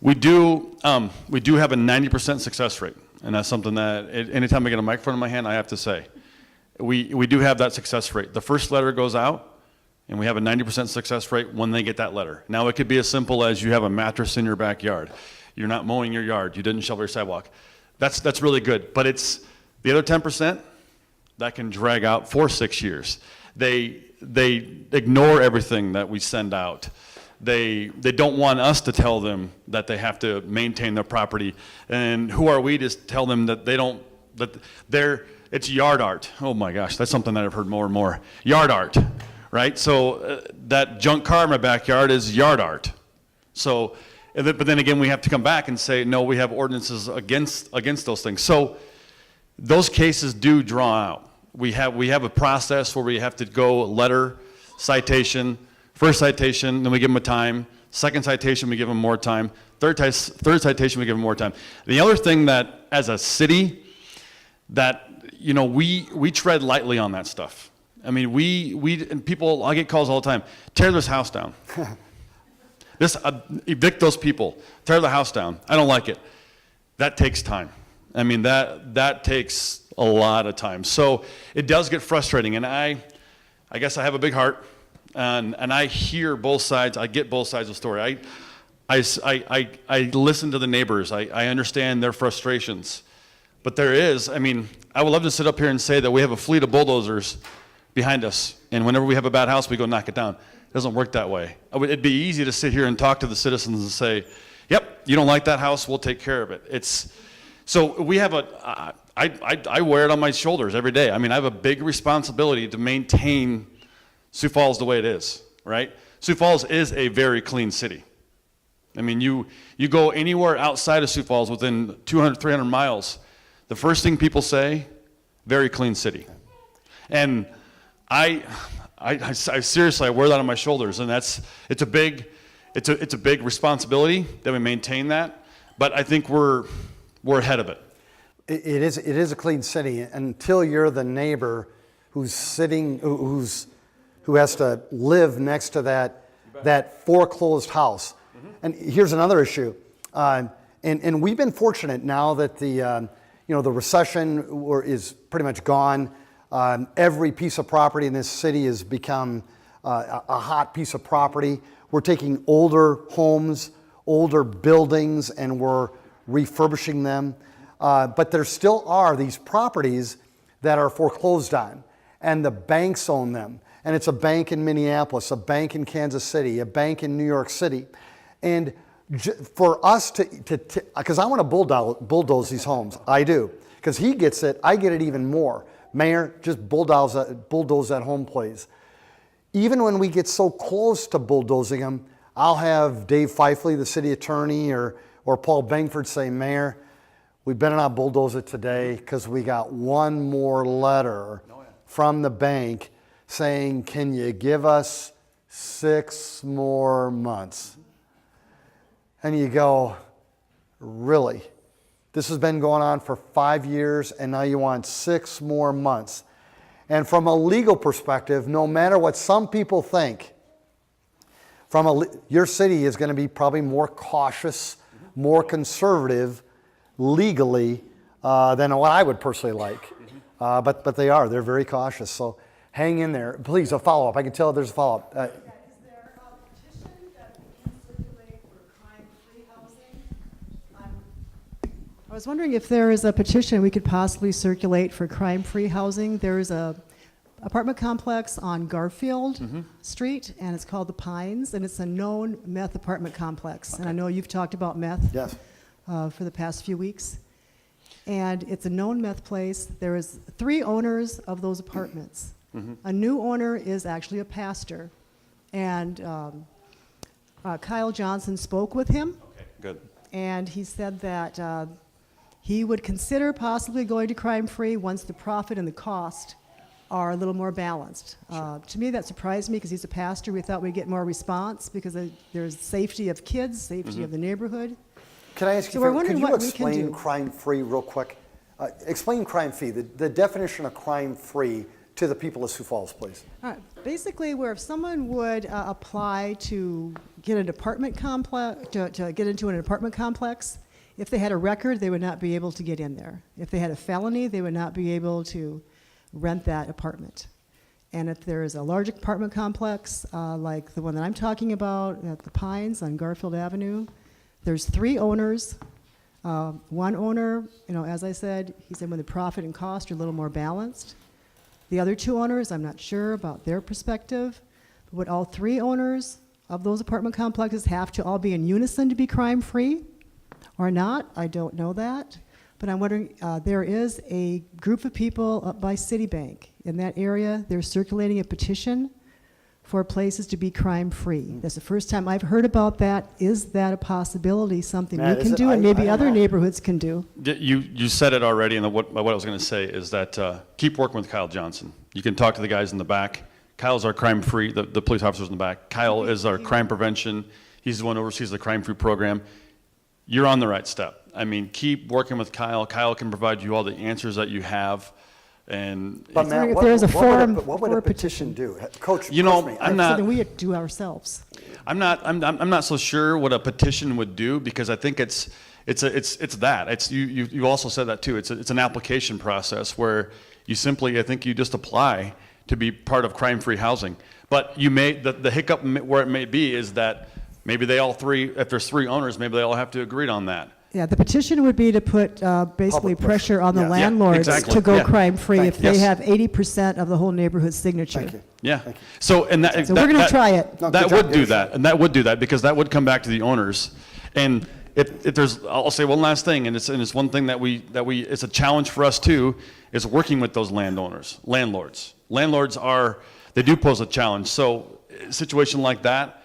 we do have a 90% success rate, and that's something that anytime I get a microphone in my hand, I have to say. We do have that success rate. The first letter goes out, and we have a 90% success rate when they get that letter. Now, it could be as simple as you have a mattress in your backyard. You're not mowing your yard. You didn't shovel your sidewalk. That's really good. But it's the other 10% that can drag out for 6 years. They ignore everything that we send out. They don't want us to tell them that they have to maintain their property. And who are we to tell them that it's yard art. Oh my gosh, that's something that I've heard more and more. Yard art, right? So that junk car in my backyard is yard art. So, but then again, we have to come back and say, no, we have ordinances against those things. So those cases do draw out. We have a process where we have to go letter, citation, first citation, then we give them a time. Second citation, we give them more time. Third citation, we give them more time. The other thing that, as a city, that you know, we tread lightly on that stuff. I mean, and people, I get calls all the time, tear this house down. Evict those people, tear the house down. I don't like it. That takes time. I mean, that takes a lot of time. So it does get frustrating, and I guess I have a big heart, and I hear both sides. I get both sides of the story. I listen to the neighbors. I understand their frustrations. But there is, I mean, I would love to sit up here and say that we have a fleet of bulldozers behind us, and whenever we have a bad house, we go knock it down. It doesn't work that way. It'd be easy to sit here and talk to the citizens and say, yep, you don't like that house, we'll take care of it. So we have I wear it on my shoulders every day. I mean, I have a big responsibility to maintain Sioux Falls the way it is, right? Sioux Falls is a very clean city. I mean, you go anywhere outside of Sioux Falls within 200, 300 miles, the first thing people say, very clean city. And I seriously, I wear that on my shoulders, and it's a big responsibility that we maintain that, but I think we're ahead of it. It is a clean city until you're the neighbor who has to live next to that foreclosed house. Mm-hmm. And here's another issue, and we've been fortunate now that the recession is pretty much gone. Every piece of property in this city has become a hot piece of property. We're taking older homes, older buildings, and we're refurbishing them. But there still are these properties that are foreclosed on, and the banks own them. And it's a bank in Minneapolis, a bank in Kansas City, a bank in New York City. And for us because I want to bulldoze these homes. I do. Because he gets it, I get it even more. Mayor, just bulldoze that home, please. Even when we get so close to bulldozing them, I'll have Dave Fifley, the city attorney, or Paul Bangford say, Mayor, we better not bulldoze it today because we got one more letter from the bank saying, can you give us 6 more months? And you go, really? This has been going on for 5 years, and now you want 6 more months. And from a legal perspective, no matter what some people think, your city is going to be probably more cautious, more conservative legally than what I would personally like. But they're very cautious. So hang in there. Please, a follow-up. I can tell there's a follow-up. Is there a petition that we can circulate for crime-free housing? I was wondering if there is a petition we could possibly circulate for crime-free housing. There is a apartment complex on Garfield Street, and it's called the Pines, and it's a known meth apartment complex. Okay. And I know you've talked about meth for the past few weeks. And it's a known meth place. There is 3 owners of those apartments. Mm-hmm. A new owner is actually a pastor, and Kyle Johnson spoke with him. Okay, good. And he said that he would consider possibly going to crime-free once the profit and the cost are a little more balanced. To me, that surprised me because he's a pastor. We thought we'd get more response because there's safety of kids, safety of the neighborhood. Can I ask you, could you explain crime-free real quick? Explain crime-free, the definition of crime-free to the people of Sioux Falls, please. Basically, where if someone would apply to get an apartment complex, to get into an apartment complex, if they had a record, they would not be able to get in there. If they had a felony, they would not be able to rent that apartment. And if there is a large apartment complex, like the one that I'm talking about at the Pines on Garfield Avenue, there's 3 owners. One owner, as I said, he said when the profit and cost are a little more balanced. The other 2 owners, I'm not sure about their perspective. But would all 3 owners of those apartment complexes have to all be in unison to be crime-free or not? I don't know that. But I'm wondering, there is a group of people up by Citibank in that area. They're circulating a petition for places to be crime-free. That's the first time I've heard about that. Is that a possibility, something we can do and maybe other neighborhoods can do? You said it already, and what I was going to say is that keep working with Kyle Johnson. You can talk to the guys in the back. Kyle's our crime-free, the police officers in the back. Kyle is our crime prevention. He's the one who oversees the crime-free program. You're on the right step. I mean, keep working with Kyle. Kyle can provide you all the answers that you have. And But Matt, if there's a forum what would for a a petition do? Coach, You know, coach me. I'm not- Something we do ourselves. I'm not so sure what a petition would do, because I think it's that. It's you also said that too. It's an application process where you simply, I think you just apply to be part of crime-free housing. But the hiccup where it may be is that maybe they all three, if there's three owners, maybe they all have to agree on that. Yeah, the petition would be to put basically Public pressure. pressure on the Yeah. landlords exactly. to go Yeah. crime-free Thank if you. they Yes. have 80% of the whole neighborhood signature. Thank you. Yeah. So and that So we're gonna try it. No, That good job, would do Dave. that, and that would do that, because that would come back to the owners. And if there's, I'll say one last thing, and it's one thing that we it's a challenge for us too, is working with those landlords. Landlords they do pose a challenge. So a situation like that,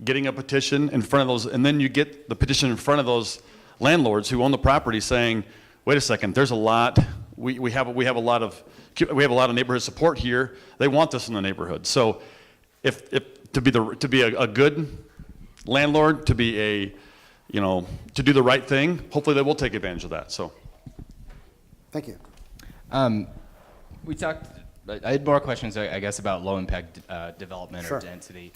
getting a petition in front of those, and then you get the petition in front of those landlords who own the property saying, wait a second, there's a lot, we have a lot of neighborhood support here. They want this in the neighborhood. So if to be a good landlord, to do the right thing, hopefully they will take advantage of that. So Thank you. We talked, I had more questions, I guess, about low impact development Sure. or density.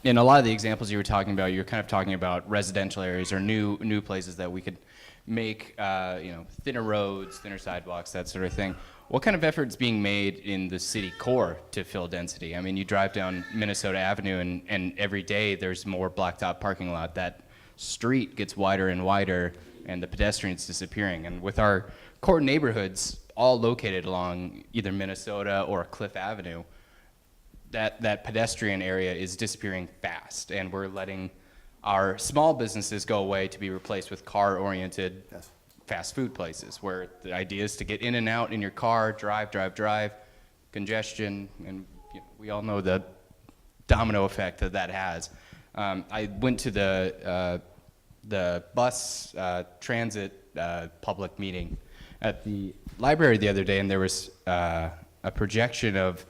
In a lot of the examples you were talking about, you were kind of talking about residential areas or new places that we could make, thinner roads, thinner sidewalks, that sort of thing. What kind of effort's being made in the city core to fill density? I mean, you drive down Minnesota Avenue and every day there's more blacktop parking lot. That street gets wider and wider and the pedestrians disappearing. And with our core neighborhoods all located along either Minnesota or Cliff Avenue, that pedestrian area is disappearing fast, and we're letting our small businesses go away to be replaced with car-oriented Yes. fast food places, where the idea is to get in and out in your car, drive, congestion, and we all know the domino effect that has. I went to the bus transit public meeting at the library the other day, and there was a projection of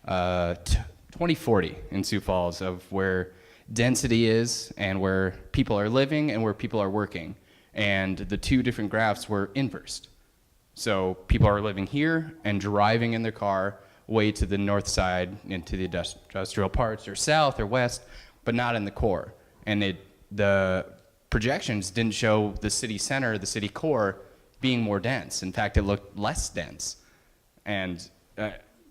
2040 in Sioux Falls of where density is and where people are living and where people are working. And the two different graphs were inversed. So people are living here and driving in their car way to the north side into the industrial parts or south or west, but not in the core. And the projections didn't show the city center, the city core, being more dense. In fact, it looked less dense. And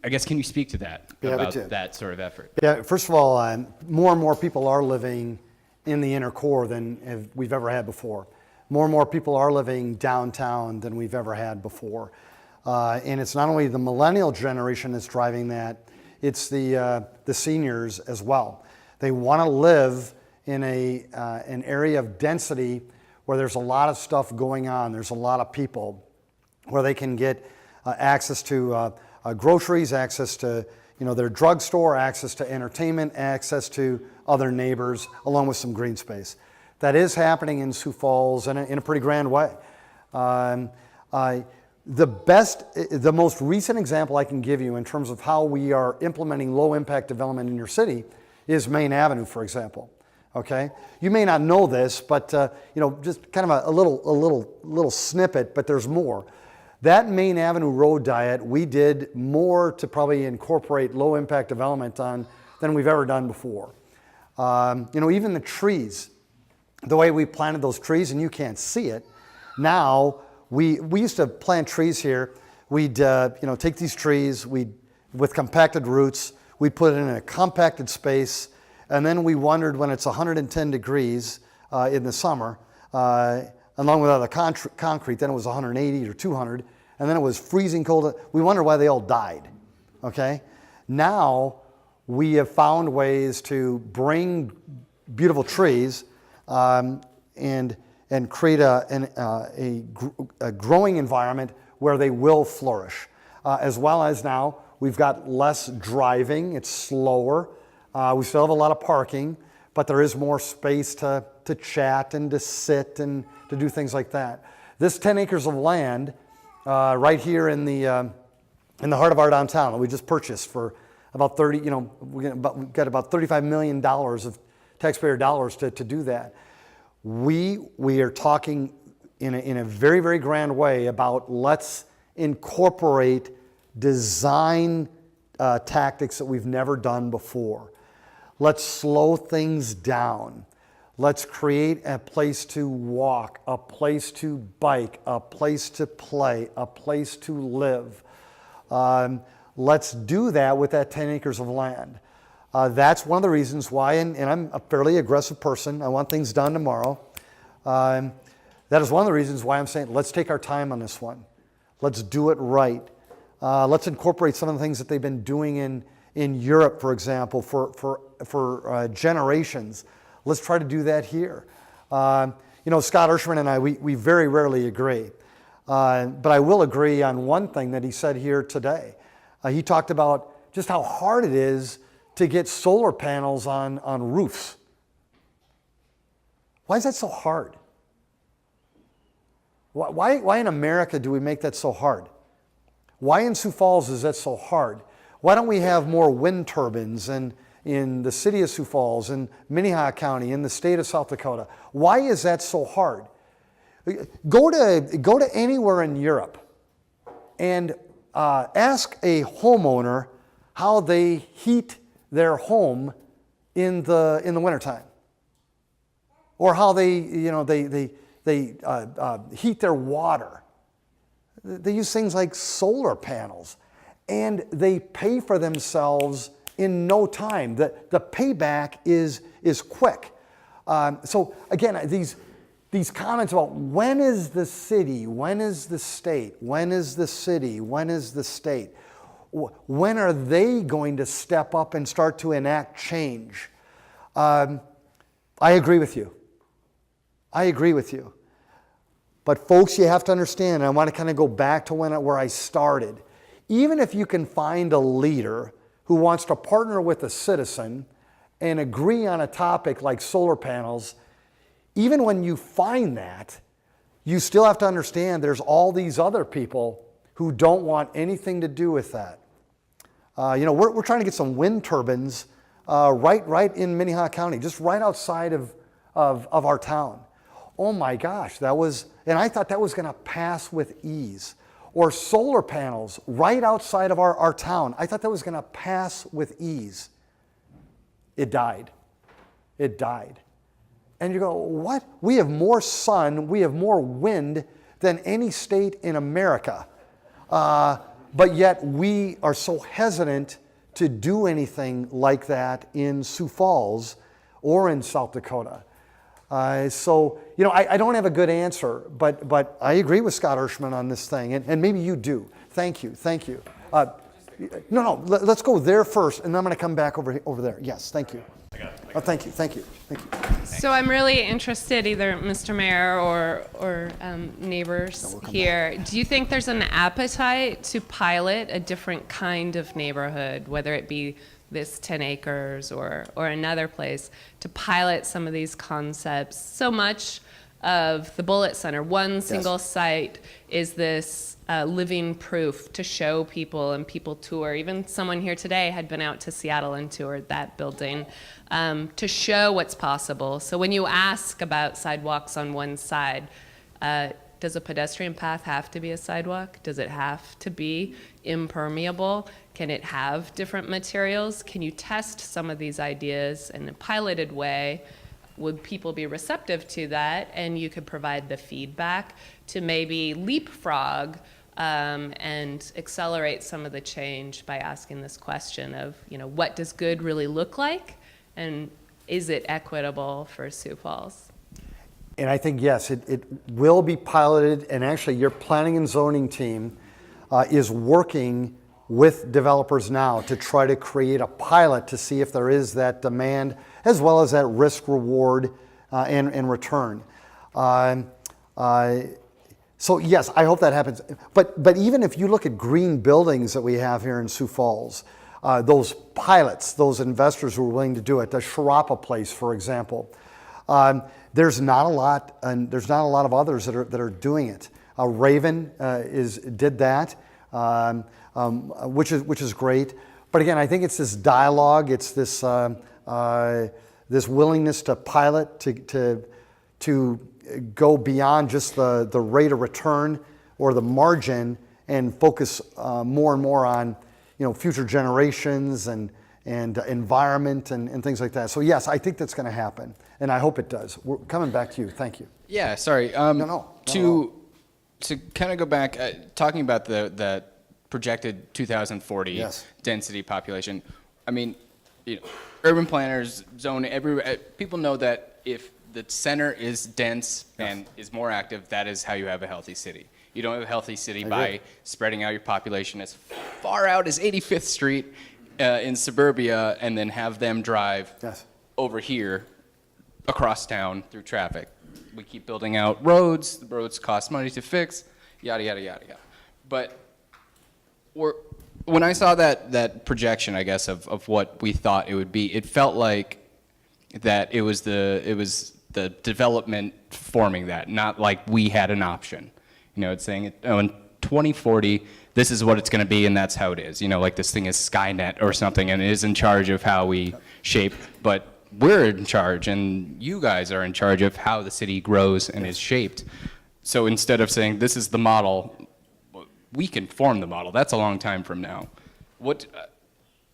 I guess, can you speak to that, Be happy about to. that sort of effort? Yeah, first of all, more and more people are living in the inner core than we've ever had before. More and more people are living downtown than we've ever had before. And it's not only the millennial generation that's driving that, it's the seniors as well. They want to live in an area of density where there's a lot of stuff going on, there's a lot of people, where they can get access to groceries, access to their drugstore, access to entertainment, access to other neighbors, along with some green space. That is happening in Sioux Falls in a pretty grand way. The most recent example I can give you in terms of how we are implementing low impact development in your city is Main Avenue, for example. Okay, you may not know this, but just kind of a little snippet, but there's more. That Main Avenue road diet, we did more to probably incorporate low impact development on than we've ever done before. Even the trees, the way we planted those trees, and you can't see it. Now, we used to plant trees here. We'd take these trees, with compacted roots, we'd put it in a compacted space, and then we wondered when it's 110 degrees in the summer, along with other concrete, then it was 180 or 200, and then it was freezing cold. We wondered why they all died, okay? Now, we have found ways to bring beautiful trees and create a growing environment where they will flourish. As well as now, we've got less driving, it's slower. We still have a lot of parking, but there is more space to chat and to sit and to do things like that. This 10 acres of land right here in the heart of our downtown that we just purchased for about we've got about $35 million of taxpayer dollars to do that. We are talking in a very, very grand way about let's incorporate design tactics that we've never done before. Let's slow things down. Let's create a place to walk, a place to bike, a place to play, a place to live. Let's do that with that 10 acres of land. That's one of the reasons why, and I'm a fairly aggressive person, I want things done tomorrow. That is one of the reasons why I'm saying let's take our time on this one. Let's do it right. Let's incorporate some of the things that they've been doing in Europe, for example, for generations. Let's try to do that here. Scott Hirschman and I, we very rarely agree. But I will agree on one thing that he said here today. He talked about just how hard it is to get solar panels on roofs. Why is that so hard? Why in America do we make that so hard? Why in Sioux Falls is that so hard? Why don't we have more wind turbines in the city of Sioux Falls, in Minnehaha County, in the state of South Dakota? Why is that so hard? Go to anywhere in Europe and ask a homeowner how they heat their home in the wintertime, or how they heat their water. They use things like solar panels, and they pay for themselves in no time. The payback is quick. So again, these comments about when is the city, when is the state, when is the city, when is the state, when are they going to step up and start to enact change? I agree with you. I agree with you. But folks, you have to understand, and I want to kind of go back to where I started. Even if you can find a leader who wants to partner with a citizen and agree on a topic like solar panels, even when you find that, you still have to understand there's all these other people who don't want anything to do with that. We're trying to get some wind turbines right in Minnehaha County, just right outside of our town. Oh my gosh, and I thought that was going to pass with ease. Or solar panels right outside of our town. I thought that was going to pass with ease. It died. It died. And you go, what? We have more sun, we have more wind than any state in America. But yet we are so hesitant to do anything like that in Sioux Falls or in South Dakota. I don't have a good answer, but I agree with Scott Hirschman on this thing, and maybe you do. Thank you. Let's go there first, and then I'm going to come back over there. Yes, thank you. Thank you. So I'm really interested, either Mr. Mayor or neighbors here, do you think there's an appetite to pilot a different kind of neighborhood, whether it be this 10 acres or another place, to pilot some of these concepts? So much of the Bullitt Center, one single site, is this living proof to show people, and people tour. Even someone here today had been out to Seattle and toured that building to show what's possible. So when you ask about sidewalks on one side, does a pedestrian path have to be a sidewalk? Does it have to be impermeable? Can it have different materials? Can you test some of these ideas in a piloted way? Would people be receptive to that? And you could provide the feedback to maybe leapfrog and accelerate some of the change by asking this question of, what does good really look like? And is it equitable for Sioux Falls? And I think, yes, it will be piloted, and actually your planning and zoning team is working with developers now to try to create a pilot to see if there is that demand as well as that risk reward and return. So yes, I hope that happens. But even if you look at green buildings that we have here in Sioux Falls, those pilots, those investors who are willing to do it, the Sharapa place, for example, there's not a lot, and there's not a lot of others that are doing it. Raven did that, which is great. But again, I think it's this dialogue, it's this this willingness to pilot, to go beyond just the rate of return or the margin, and focus more and more on, future generations and environment and things like that. So yes, I think that's going to happen, and I hope it does. We're coming back to you. Thank you. Yeah, sorry. To kind of go back, talking about the projected 2040 Yes. density population. I mean, urban planners, people know that if the center is dense and is more active, that is how you have a healthy city. You don't have a healthy city by spreading out your population as far out as 85th Street in suburbia and then have them drive over here across town through traffic. We keep building out roads. The roads cost money to fix, yada, yada, yada, yada. But when I saw that projection, I guess, of what we thought it would be, it felt like that it was the development forming that, not like we had an option. It's saying, in 2040, this is what it's going to be, and that's how it is. Like this thing is Skynet or something, and it is in charge of how we shape. But we're in charge, and you guys are in charge of how the city grows and is shaped. So instead of saying, this is the model, we can form the model. That's a long time from now.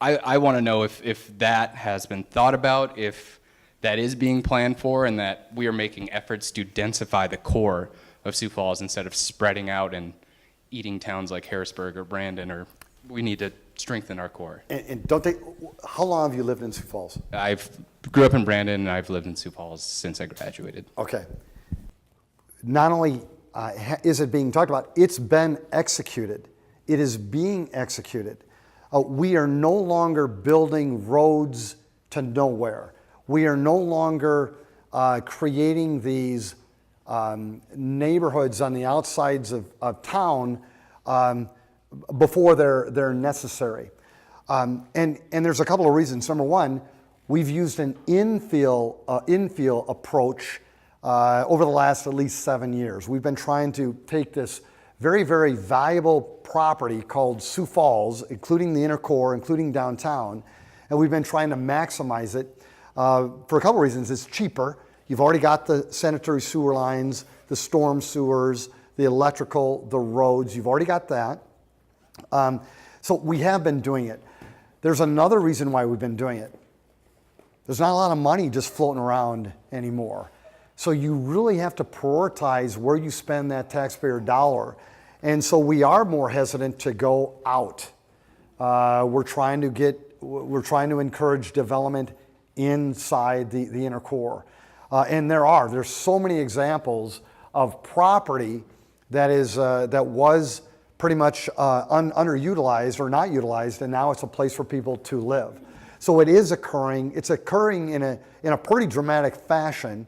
I want to know if that has been thought about, if that is being planned for, and that we are making efforts to densify the core of Sioux Falls instead of spreading out and eating towns like Harrisburg or Brandon, or we need to strengthen our core. And how long have you lived in Sioux Falls? I grew up in Brandon, and I've lived in Sioux Falls since I graduated. Okay. Not only is it being talked about, it's been executed. It is being executed. We are no longer building roads to nowhere. We are no longer creating these neighborhoods on the outsides of town before they're necessary. And there's a couple of reasons. Number one, we've used an infill approach over the last at least 7 years. We've been trying to take this very, very valuable property called Sioux Falls, including the inner core, including downtown, and we've been trying to maximize it for a couple of reasons. It's cheaper. You've already got the sanitary sewer lines, the storm sewers, the electrical, the roads. You've already got that. So we have been doing it. There's another reason why we've been doing it. There's not a lot of money just floating around anymore. So you really have to prioritize where you spend that taxpayer dollar. And so we are more hesitant to go out. We're trying to encourage development inside the inner core. And there's so many examples of property that was pretty much underutilized or not utilized, and now it's a place for people to live. So it is occurring. It's occurring in a pretty dramatic fashion.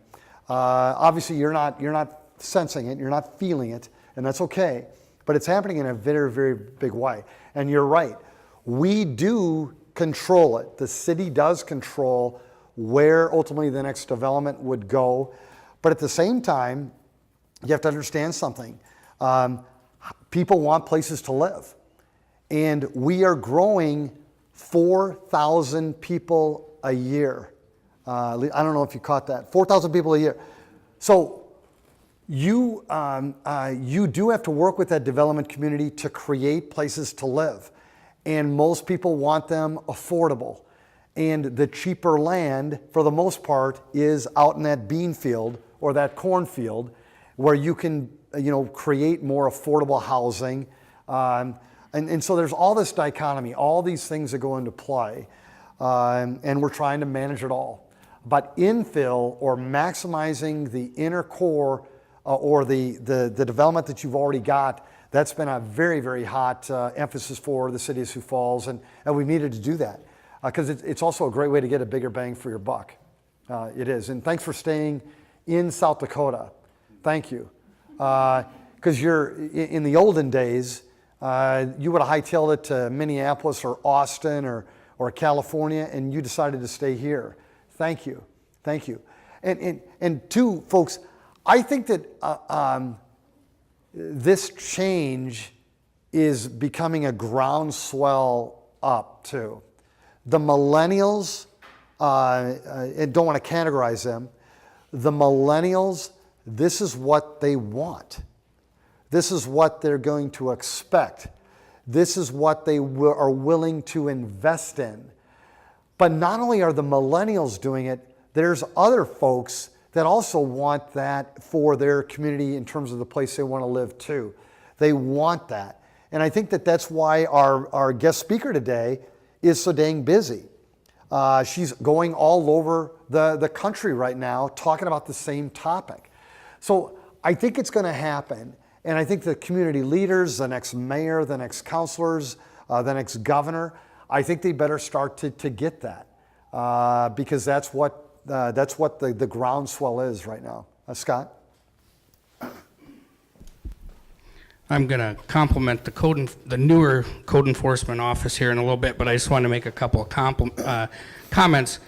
Obviously, you're not sensing it, you're not feeling it, and that's okay. But it's happening in a very, very big way. And you're right. We do control it. The city does control where ultimately the next development would go. But at the same time, you have to understand something. People want places to live. And we are growing 4,000 people a year. I don't know if you caught that. 4,000 people a year. So you do have to work with that development community to create places to live. And most people want them affordable. And the cheaper land, for the most part, is out in that bean field or that cornfield where you can create more affordable housing. And so there's all this dichotomy, all these things that go into play. And we're trying to manage it all. But infill or maximizing the inner core or the development that you've already got, that's been a very, very hot emphasis for the city of Sioux Falls, and we needed to do that because it's also a great way to get a bigger bang for your buck. It is, and thanks for staying in South Dakota. Thank you, because in the olden days, you would have hightailed it to Minneapolis or Austin or California, and you decided to stay here. Thank you, thank you. And two, folks, I think that this change is becoming a groundswell up too. The millennials, and don't want to categorize them, the millennials, this is what they want. This is what they're going to expect. This is what they are willing to invest in. But not only are the millennials doing it, there's other folks that also want that for their community in terms of the place they want to live too. They want that. And I think that that's why our guest speaker today is so dang busy. She's going all over the country right now talking about the same topic. So I think it's going to happen. And I think the community leaders, the next mayor, the next councilors, the next governor, I think they better start to get that because that's what the groundswell is right now. Scott? I'm going to compliment the newer code enforcement office here in a little bit, but I just want to make a couple of comments.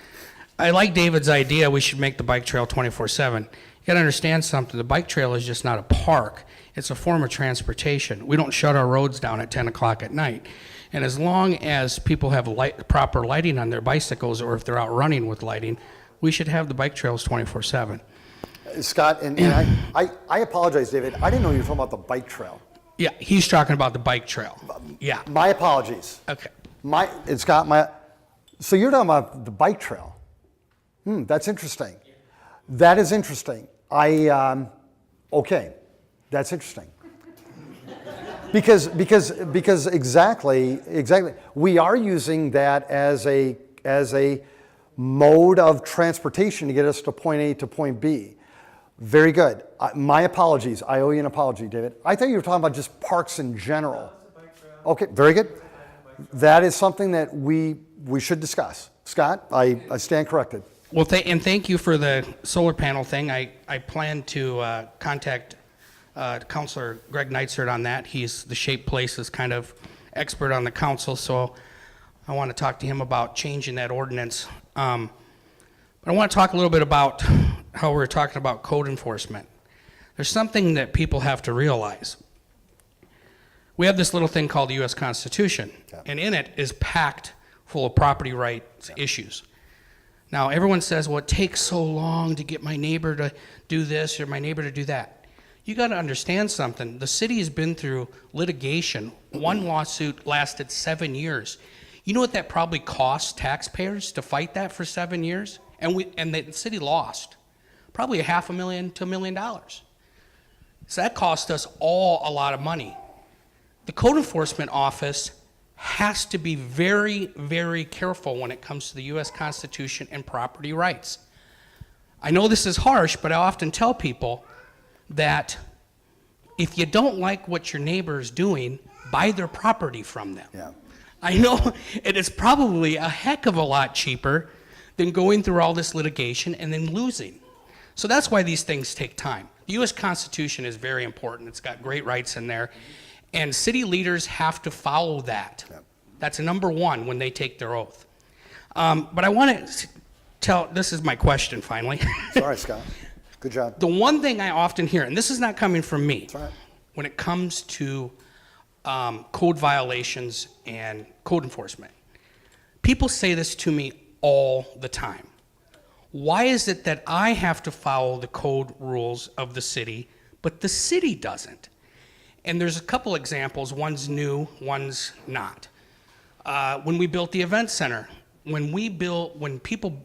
I like David's idea we should make the bike trail 24/7. You got to understand something. The bike trail is just not a park. It's a form of transportation. We don't shut our roads down at 10 o'clock at night. And as long as people have proper lighting on their bicycles, or if they're out running with lighting, we should have the bike trails 24/7. Scott, and I apologize, David. I didn't know you were talking about the bike trail. Yeah, he's talking about the bike trail. Yeah. My apologies. Okay. Scott, so you're talking about the bike trail. That's interesting. That is interesting. Okay, that's interesting. Because exactly, we are using that as a mode of transportation to get us to point A to point B. Very good. My apologies. I owe you an apology, David. I thought you were talking about just parks in general. Okay, very good. That is something that we should discuss. Scott, I stand corrected. Well, thank you for the solar panel thing. I plan to contact Councilor Greg Neitzer on that. He's the Shape Places kind of expert on the council, so I want to talk to him about changing that ordinance. But I want to talk a little bit about how we're talking about code enforcement. There's something that people have to realize. We have this little thing called the U.S. Constitution, and in it is packed full of property rights issues. Now, everyone says, well, it takes so long to get my neighbor to do this or my neighbor to do that. You got to understand something. The city has been through litigation. One lawsuit lasted 7 years. You know what that probably cost taxpayers to fight that for 7 years? And the city lost. Probably $500,000 to $1 million. So that cost us all a lot of money. The code enforcement office has to be very, very careful when it comes to the U.S. Constitution and property rights. I know this is harsh, but I often tell people that if you don't like what your neighbor is doing, buy their property from them. Yeah. I know it is probably a heck of a lot cheaper than going through all this litigation and then losing. So that's why these things take time. The U.S. Constitution is very important. It's got great rights in there. And city leaders have to follow that. Yep. That's number one when they take their oath. But I want to tell, this is my question finally. Sorry, Scott. Good job. The one thing I often hear, and this is not coming from me, right, when it comes to code violations and code enforcement, people say this to me all the time. Why is it that I have to follow the code rules of the city, but the city doesn't? And there's a couple examples. One's new, one's not. When we built the event center, when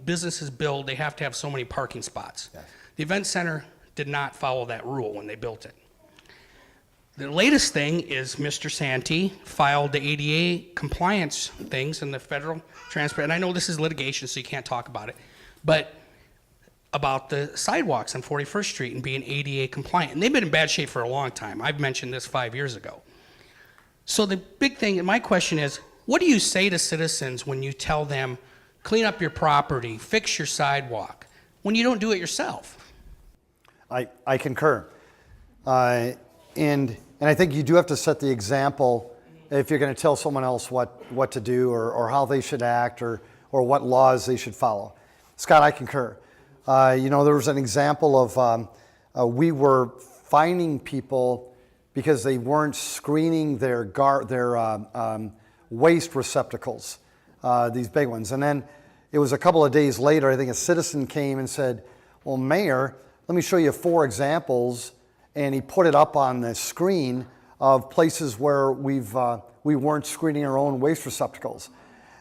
businesses build, they have to have so many parking spots. Yes. The event center did not follow that rule when they built it. The latest thing is Mr. Santee filed the ADA compliance things in the federal transport, and I know this is litigation, so you can't talk about it, but about the sidewalks on 41st Street and being ADA compliant. And they've been in bad shape for a long time. I've mentioned this 5 years ago. So the big thing, and my question is, what do you say to citizens when you tell them, clean up your property, fix your sidewalk, when you don't do it yourself? I concur. And I think you do have to set the example if you're going to tell someone else what to do or how they should act or what laws they should follow. Scott, I concur. There was an example of we were fining people because they weren't screening their waste receptacles, these big ones. And then it was a couple of days later, I think a citizen came and said, well, Mayor, let me show you 4 examples. and he put it up on the screen of places where we weren't screening our own waste receptacles.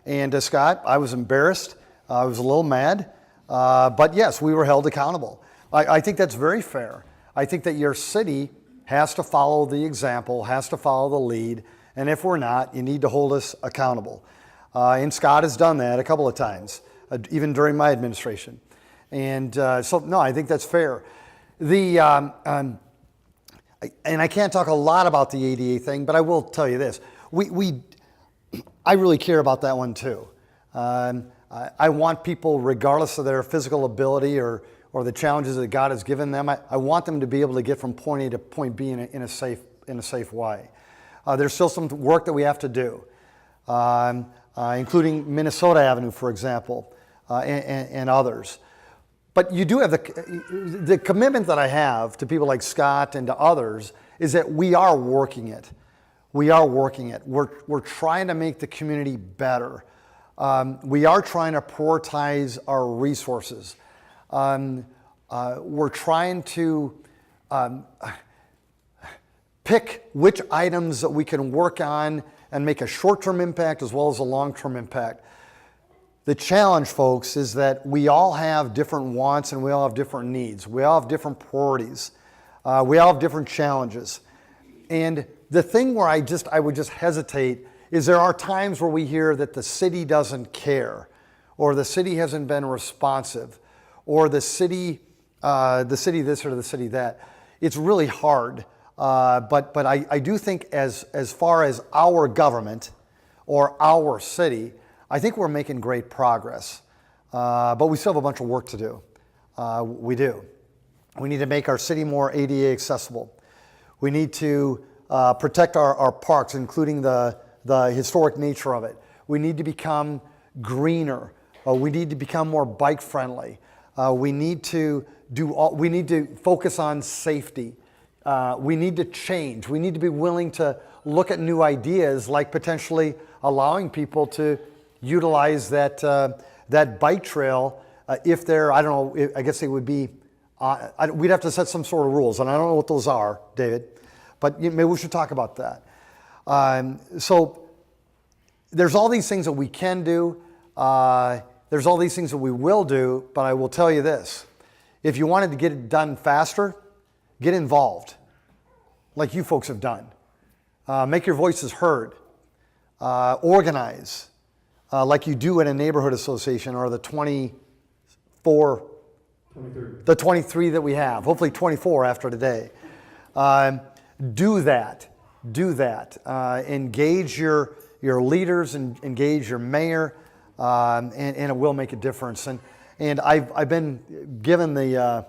And Scott, I was embarrassed. I was a little mad. But yes, we were held accountable. I think that's very fair. I think that your city has to follow the example, has to follow the lead. And if we're not, you need to hold us accountable. And Scott has done that a couple of times, even during my administration. And so, no, I think that's fair. And I can't talk a lot about the ADA thing, but I will tell you this. I really care about that one too. I want people, regardless of their physical ability or the challenges that God has given them, I want them to be able to get from point A to point B in a safe way. There's still some work that we have to do, including Minnesota Avenue, for example, and others. But you do have the commitment that I have to people like Scott and to others is that we are working it. We are working it. We're trying to make the community better. We are trying to prioritize our resources. We're trying to pick which items that we can work on and make a short-term impact as well as a long-term impact. The challenge, folks, is that we all have different wants and we all have different needs. We all have different priorities. We all have different challenges. And the thing where I would just hesitate is there are times where we hear that the city doesn't care, or the city hasn't been responsive, or the city this or the city that. It's really hard. But I do think as far as our government or our city, I think we're making great progress. But we still have a bunch of work to do. We do. We need to make our city more ADA accessible. We need to protect our parks, including the historic nature of it. We need to become greener. We need to become more bike friendly. We need to focus on safety. We need to change. We need to be willing to look at new ideas, like potentially allowing people to utilize that bike trail if they're, I don't know, I guess it would be, we'd have to set some sort of rules, and I don't know what those are, David, but maybe we should talk about that. So there's all these things that we can do. There's all these things that we will do, but I will tell you this. If you wanted to get it done faster, get involved, like you folks have done. Make your voices heard. Organize, like you do at a neighborhood association or the 23 that we have, hopefully 24 after today. Do that. Engage your leaders and engage your mayor, and it will make a difference. And I've been given the,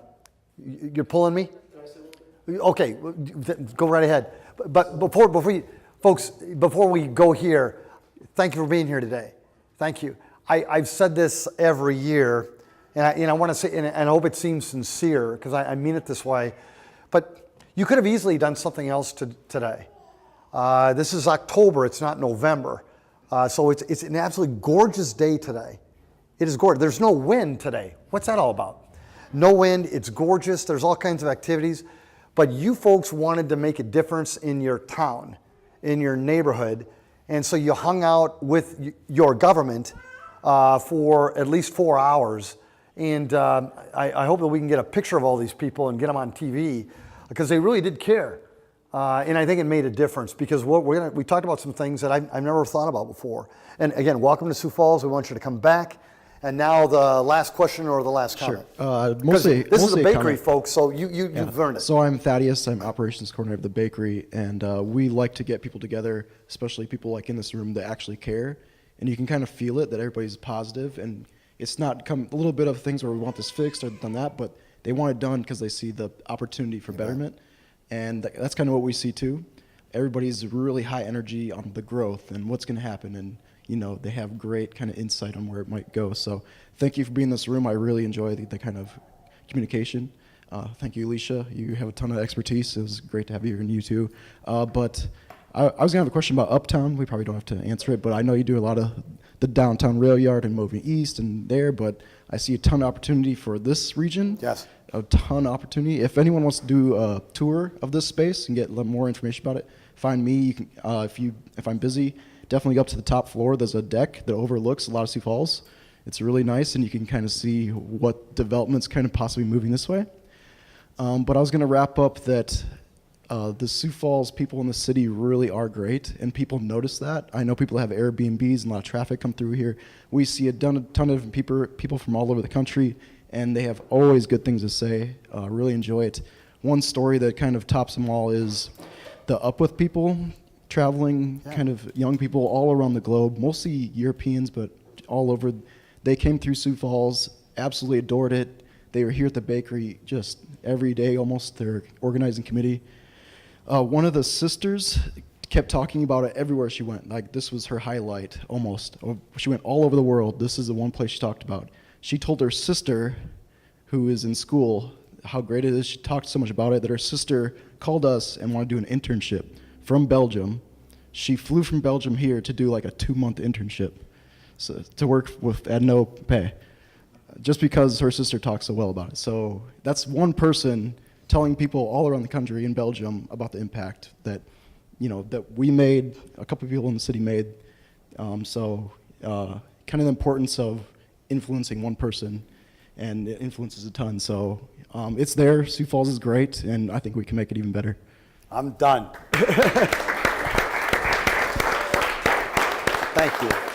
you're pulling me? Okay, go right ahead. But before we go here, thank you for being here today. Thank you. I've said this every year, and I want to say, and I hope it seems sincere, because I mean it this way, but you could have easily done something else today. This is October, it's not November. So it's an absolutely gorgeous day today. It is gorgeous. There's no wind today. What's that all about? No wind, it's gorgeous, there's all kinds of activities. But you folks wanted to make a difference in your town, in your neighborhood, and so you hung out with your government for at least 4 hours. And I hope that we can get a picture of all these people and get them on TV, because they really did care. And I think it made a difference, because we talked about some things that I've never thought about before. And again, welcome to Sioux Falls. We want you to come back. And now the last question or the last comment. Sure. This is a bakery, folks, so you've learned it. So I'm Thaddeus. I'm operations coordinator of the bakery, and we like to get people together, especially people like in this room that actually care. And you can kind of feel it, that everybody's positive, and it's not a little bit of things where we want this fixed or done that, but they want it done because they see the opportunity for betterment. And that's kind of what we see too. Everybody's really high energy on the growth and what's going to happen, and they have great kind of insight on where it might go. So thank you for being in this room. I really enjoy the kind of communication. Thank you, Alicia. You have a ton of expertise. It was great to have you, and you too. But I was going to have a question about Uptown. We probably don't have to answer it, but I know you do a lot of the downtown rail yard and moving east and there, but I see a ton of opportunity for this region. Yes. a ton of opportunity. If anyone wants to do a tour of this space and get a little more information about it, find me. You can, if I'm busy, definitely go up to the top floor. There's a deck that overlooks a lot of Sioux Falls. It's really nice, and you can kind of see what development's kind of possibly moving this way. But I was going to wrap up that the Sioux Falls people in the city really are great, and people notice that. I know people have Airbnbs and a lot of traffic come through here. We see a ton of different people from all over the country, and they have always good things to say. Really enjoy it. One story that kind of tops them all is the Upwith people traveling, kind of young people all around the globe, mostly Europeans, but all over. They came through Sioux Falls, absolutely adored it. They were here at the bakery just every day almost, their organizing committee. One of the sisters kept talking about it everywhere she went. Like, this was her highlight, almost. She went all over the world. This is the one place she talked about. She told her sister, who is in school, how great it is. She talked so much about it that her sister called us and wanted to do an internship from Belgium. She flew from Belgium here to do like a 2-month internship, so, to work with at no pay, just because her sister talks so well about it. So that's one person telling people all around the country in Belgium about the impact that, that we made, a couple of people in the city made. Kind of the importance of influencing one person, and it influences a ton. So it's there. Sioux Falls is great, and I think we can make it even better. I'm done. Thank you.